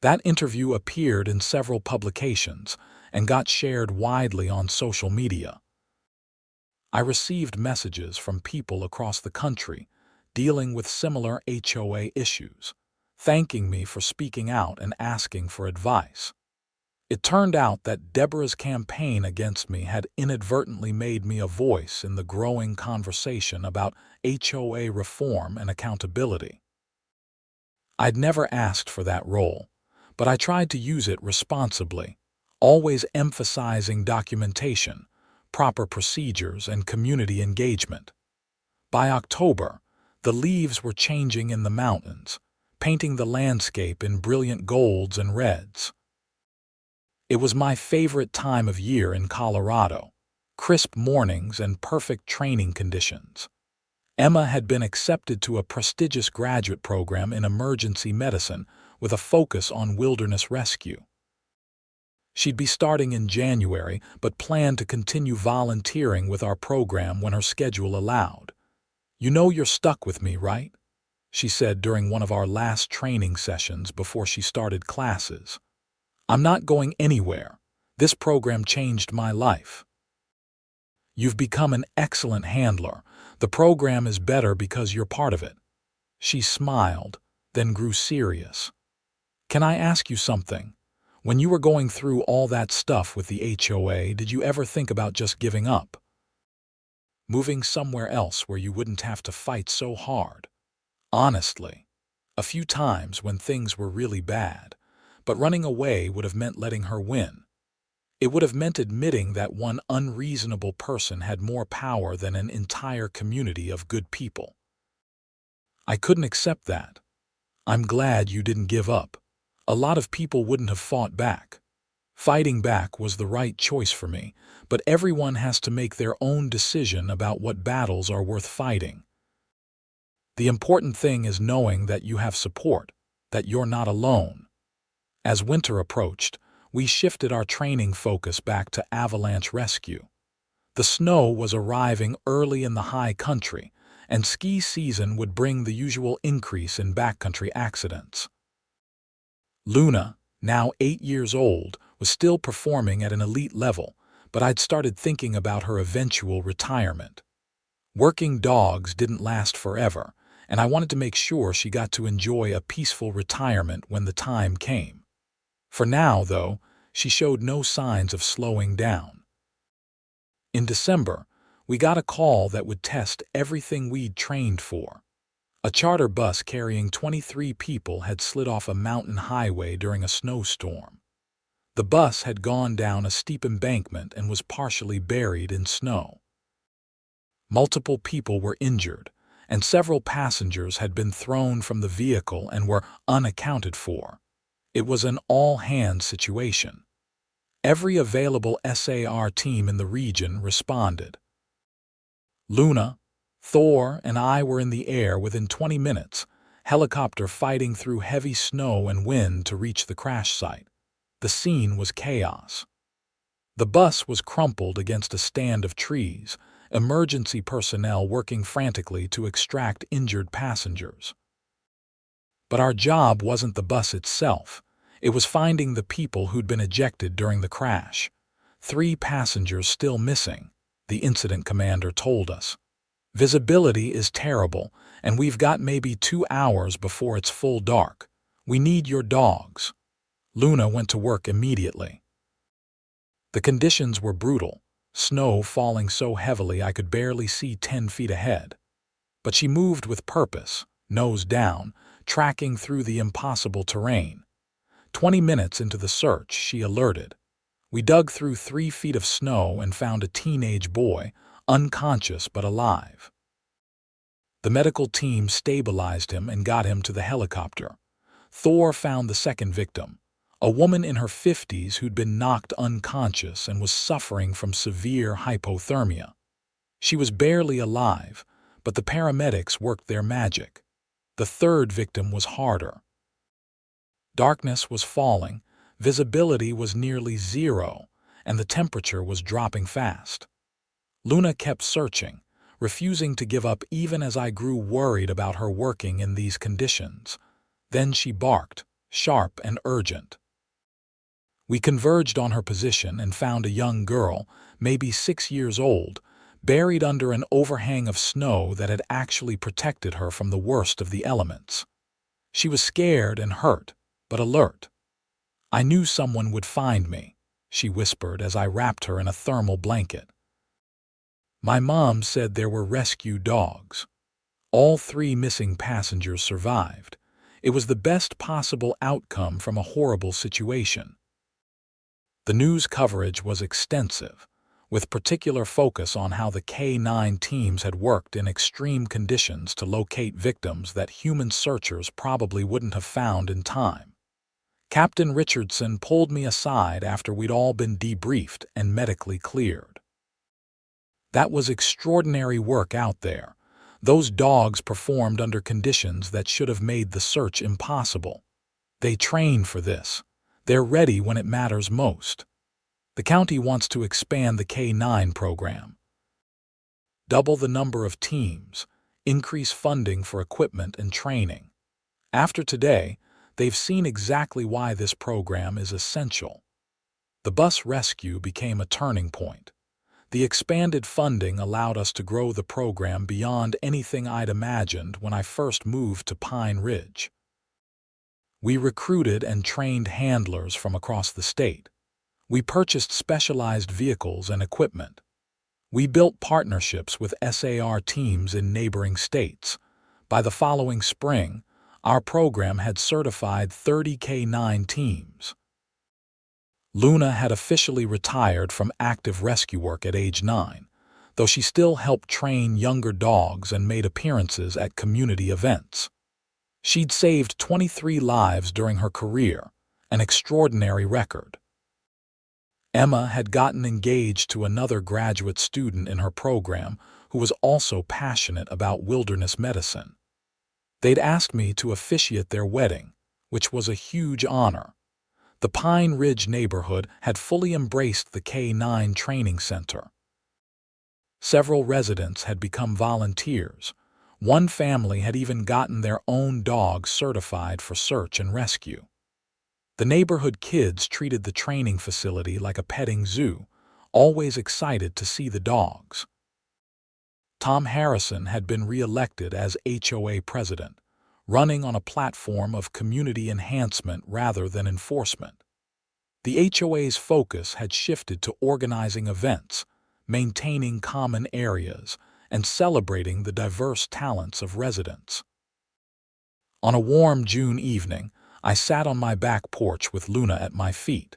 That interview appeared in several publications and got shared widely on social media. I received messages from people across the country dealing with similar HOA issues, thanking me for speaking out and asking for advice. It turned out that Deborah's campaign against me had inadvertently made me a voice in the growing conversation about HOA reform and accountability. I'd never asked for that role, but I tried to use it responsibly, always emphasizing documentation, proper procedures, and community engagement. By October, the leaves were changing in the mountains, painting the landscape in brilliant golds and reds. It was my favorite time of year in Colorado, crisp mornings and perfect training conditions. Emma had been accepted to a prestigious graduate program in emergency medicine with a focus on wilderness rescue. She'd be starting in January, but planned to continue volunteering with our program when her schedule allowed. "You know you're stuck with me, right?" she said during one of our last training sessions before she started classes. "I'm not going anywhere. This program changed my life." "You've become an excellent handler. The program is better because you're part of it." She smiled, then grew serious. "Can I ask you something? When you were going through all that stuff with the HOA, did you ever think about just giving up? Moving somewhere else where you wouldn't have to fight so hard?" "Honestly, a few times when things were really bad, but running away would have meant letting her win. It would have meant admitting that one unreasonable person had more power than an entire community of good people. I couldn't accept that. I'm glad you didn't give up. A lot of people wouldn't have fought back. Fighting back was the right choice for me, but everyone has to make their own decision about what battles are worth fighting. The important thing is knowing that you have support, that you're not alone." As winter approached, we shifted our training focus back to avalanche rescue. The snow was arriving early in the high country, and ski season would bring the usual increase in backcountry accidents. Luna, now 8 years old, was still performing at an elite level, but I'd started thinking about her eventual retirement. Working dogs didn't last forever, and I wanted to make sure she got to enjoy a peaceful retirement when the time came. For now, though, she showed no signs of slowing down. In December, we got a call that would test everything we'd trained for. A charter bus carrying 23 people had slid off a mountain highway during a snowstorm. The bus had gone down a steep embankment and was partially buried in snow. Multiple people were injured, and several passengers had been thrown from the vehicle and were unaccounted for. It was an all-hands situation. Every available SAR team in the region responded. Luna, Thor, and I were in the air within 20 minutes, helicopter fighting through heavy snow and wind to reach the crash site. The scene was chaos. The bus was crumpled against a stand of trees, emergency personnel working frantically to extract injured passengers. But our job wasn't the bus itself. It was finding the people who'd been ejected during the crash. 3 passengers still missing, the incident commander told us. "Visibility is terrible, and we've got maybe 2 hours before it's full dark. We need your dogs." Luna went to work immediately. The conditions were brutal, snow falling so heavily I could barely see 10 feet ahead. But she moved with purpose, nose down, tracking through the impossible terrain. 20 minutes into the search, she alerted. We dug through 3 feet of snow and found a teenage boy, unconscious but alive. The medical team stabilized him and got him to the helicopter. Thor found the second victim, a woman in her 50s who'd been knocked unconscious and was suffering from severe hypothermia. She was barely alive, but the paramedics worked their magic. The third victim was harder. Darkness was falling, visibility was nearly zero, and the temperature was dropping fast. Luna kept searching, refusing to give up even as I grew worried about her working in these conditions. Then she barked, sharp and urgent. We converged on her position and found a young girl, maybe 6 years old, buried under an overhang of snow that had actually protected her from the worst of the elements. She was scared and hurt, but alert. "I knew someone would find me," she whispered as I wrapped her in a thermal blanket. My mom said there were rescue dogs. All 3 missing passengers survived. It was the best possible outcome from a horrible situation. The news coverage was extensive, with particular focus on how the K9 teams had worked in extreme conditions to locate victims that human searchers probably wouldn't have found in time. Captain Richardson pulled me aside after we'd all been debriefed and medically cleared. "That was extraordinary work out there. Those dogs performed under conditions that should have made the search impossible. They train for this. They're ready when it matters most. The county wants to expand the K9 program. Double the number of teams, increase funding for equipment and training. After today, they've seen exactly why this program is essential. The bus rescue became a turning point. The expanded funding allowed us to grow the program beyond anything I'd imagined when I first moved to Pine Ridge. We recruited and trained handlers from across the state. We purchased specialized vehicles and equipment. We built partnerships with SAR teams in neighboring states. By the following spring, our program had certified 30 K-9 teams. Luna had officially retired from active rescue work at age 9, though she still helped train younger dogs and made appearances at community events. She'd saved 23 lives during her career, an extraordinary record. Emma had gotten engaged to another graduate student in her program who was also passionate about wilderness medicine. They'd asked me to officiate their wedding, which was a huge honor. The Pine Ridge neighborhood had fully embraced the K-9 training center. Several residents had become volunteers. One family had even gotten their own dog certified for search and rescue. The neighborhood kids treated the training facility like a petting zoo, always excited to see the dogs. Tom Harrison had been re-elected as HOA president, running on a platform of community enhancement rather than enforcement. The HOA's focus had shifted to organizing events, maintaining common areas, and celebrating the diverse talents of residents. On a warm June evening, I sat on my back porch with Luna at my feet.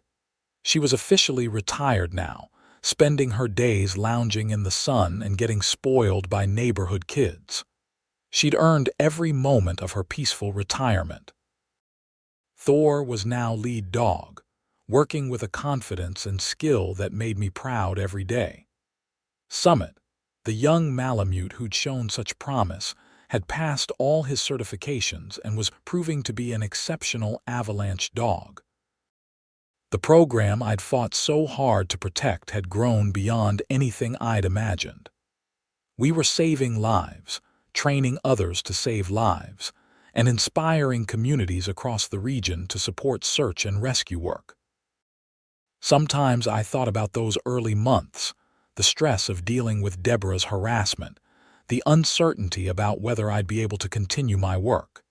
She was officially retired now, spending her days lounging in the sun and getting spoiled by neighborhood kids. She'd earned every moment of her peaceful retirement. Thor was now lead dog, working with a confidence and skill that made me proud every day. Summit, the young Malamute who'd shown such promise, had passed all his certifications and was proving to be an exceptional avalanche dog. The program I'd fought so hard to protect had grown beyond anything I'd imagined. We were saving lives, training others to save lives, and inspiring communities across the region to support search and rescue work. Sometimes I thought about those early months, the stress of dealing with Deborah's harassment, the uncertainty about whether I'd be able to continue my work.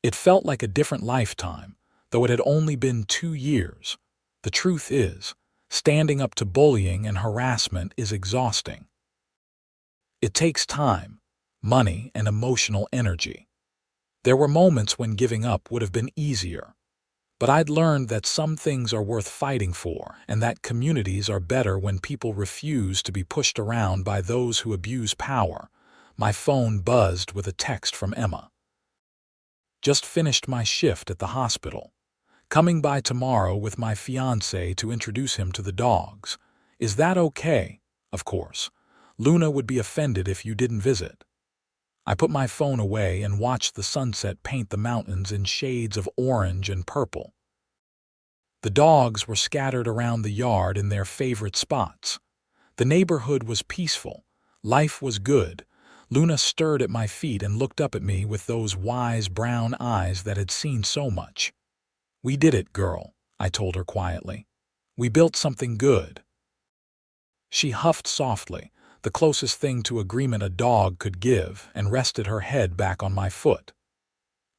It felt like a different lifetime, though it had only been 2 years. The truth is, standing up to bullying and harassment is exhausting. It takes time, money, and emotional energy. There were moments when giving up would have been easier, but I'd learned that some things are worth fighting for and that communities are better when people refuse to be pushed around by those who abuse power. My phone buzzed with a text from Emma. Just finished my shift at the hospital. Coming by tomorrow with my fiancé to introduce him to the dogs. Is that okay? Of course. Luna would be offended if you didn't visit. I put my phone away and watched the sunset paint the mountains in shades of orange and purple. The dogs were scattered around the yard in their favorite spots. The neighborhood was peaceful. Life was good. Luna stirred at my feet and looked up at me with those wise brown eyes that had seen so much. We did it, girl, I told her quietly. We built something good. She huffed softly, the closest thing to agreement a dog could give, and rested her head back on my foot.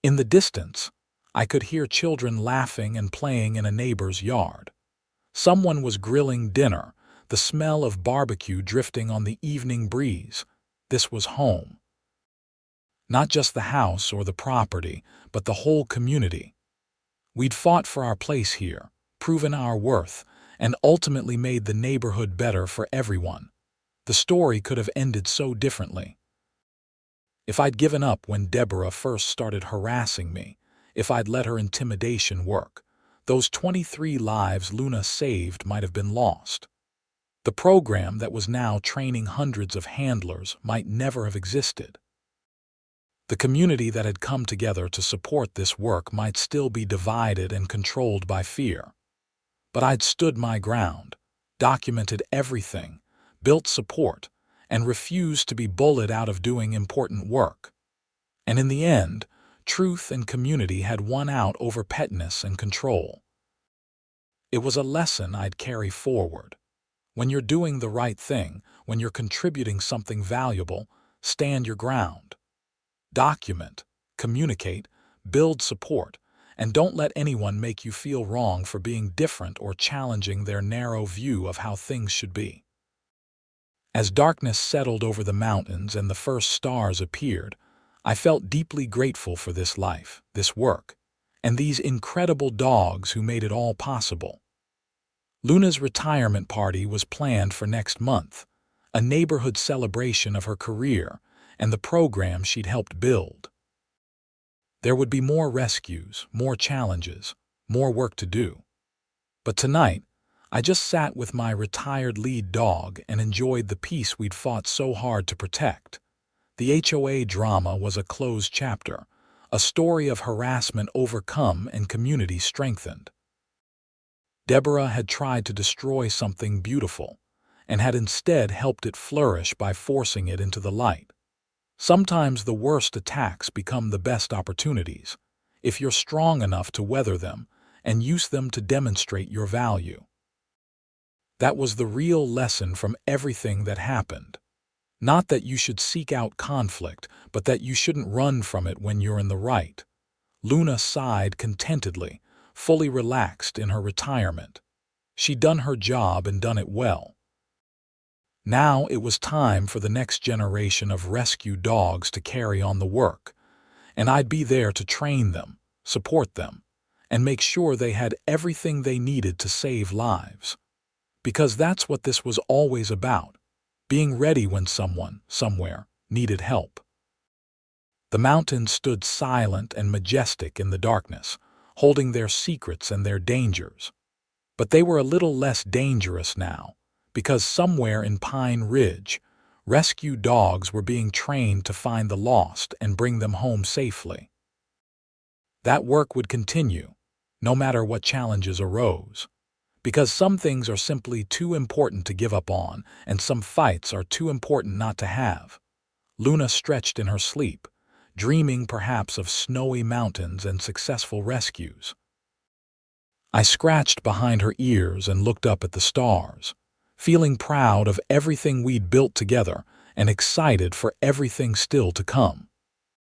In the distance, I could hear children laughing and playing in a neighbor's yard. Someone was grilling dinner, the smell of barbecue drifting on the evening breeze. This was home. Not just the house or the property, but the whole community. We'd fought for our place here, proven our worth, and ultimately made the neighborhood better for everyone. The story could have ended so differently. If I'd given up when Deborah first started harassing me, if I'd let her intimidation work, those 23 lives Luna saved might have been lost. The program that was now training hundreds of handlers might never have existed. The community that had come together to support this work might still be divided and controlled by fear. But I'd stood my ground, documented everything, built support, and refused to be bullied out of doing important work. And in the end, truth and community had won out over pettiness and control. It was a lesson I'd carry forward. When you're doing the right thing, when you're contributing something valuable, stand your ground. Document, communicate, build support, and don't let anyone make you feel wrong for being different or challenging their narrow view of how things should be. As darkness settled over the mountains and the first stars appeared, I felt deeply grateful for this life, this work, and these incredible dogs who made it all possible. Luna's retirement party was planned for next month, a neighborhood celebration of her career and the program she'd helped build. There would be more rescues, more challenges, more work to do. But tonight, I just sat with my retired lead dog and enjoyed the peace we'd fought so hard to protect. The HOA drama was a closed chapter, a story of harassment overcome and community strengthened. Deborah had tried to destroy something beautiful and had instead helped it flourish by forcing it into the light. Sometimes the worst attacks become the best opportunities, if you're strong enough to weather them and use them to demonstrate your value. That was the real lesson from everything that happened. Not that you should seek out conflict, but that you shouldn't run from it when you're in the right. Luna sighed contentedly, fully relaxed in her retirement. She'd done her job and done it well. Now it was time for the next generation of rescue dogs to carry on the work, and I'd be there to train them, support them, and make sure they had everything they needed to save lives. Because that's what this was always about, being ready when someone, somewhere, needed help. The mountains stood silent and majestic in the darkness, holding their secrets and their dangers. But they were a little less dangerous now, because somewhere in Pine Ridge, rescue dogs were being trained to find the lost and bring them home safely. That work would continue, no matter what challenges arose, because some things are simply too important to give up on, and some fights are too important not to have. Luna stretched in her sleep, dreaming perhaps of snowy mountains and successful rescues. I scratched behind her ears and looked up at the stars, feeling proud of everything we'd built together and excited for everything still to come.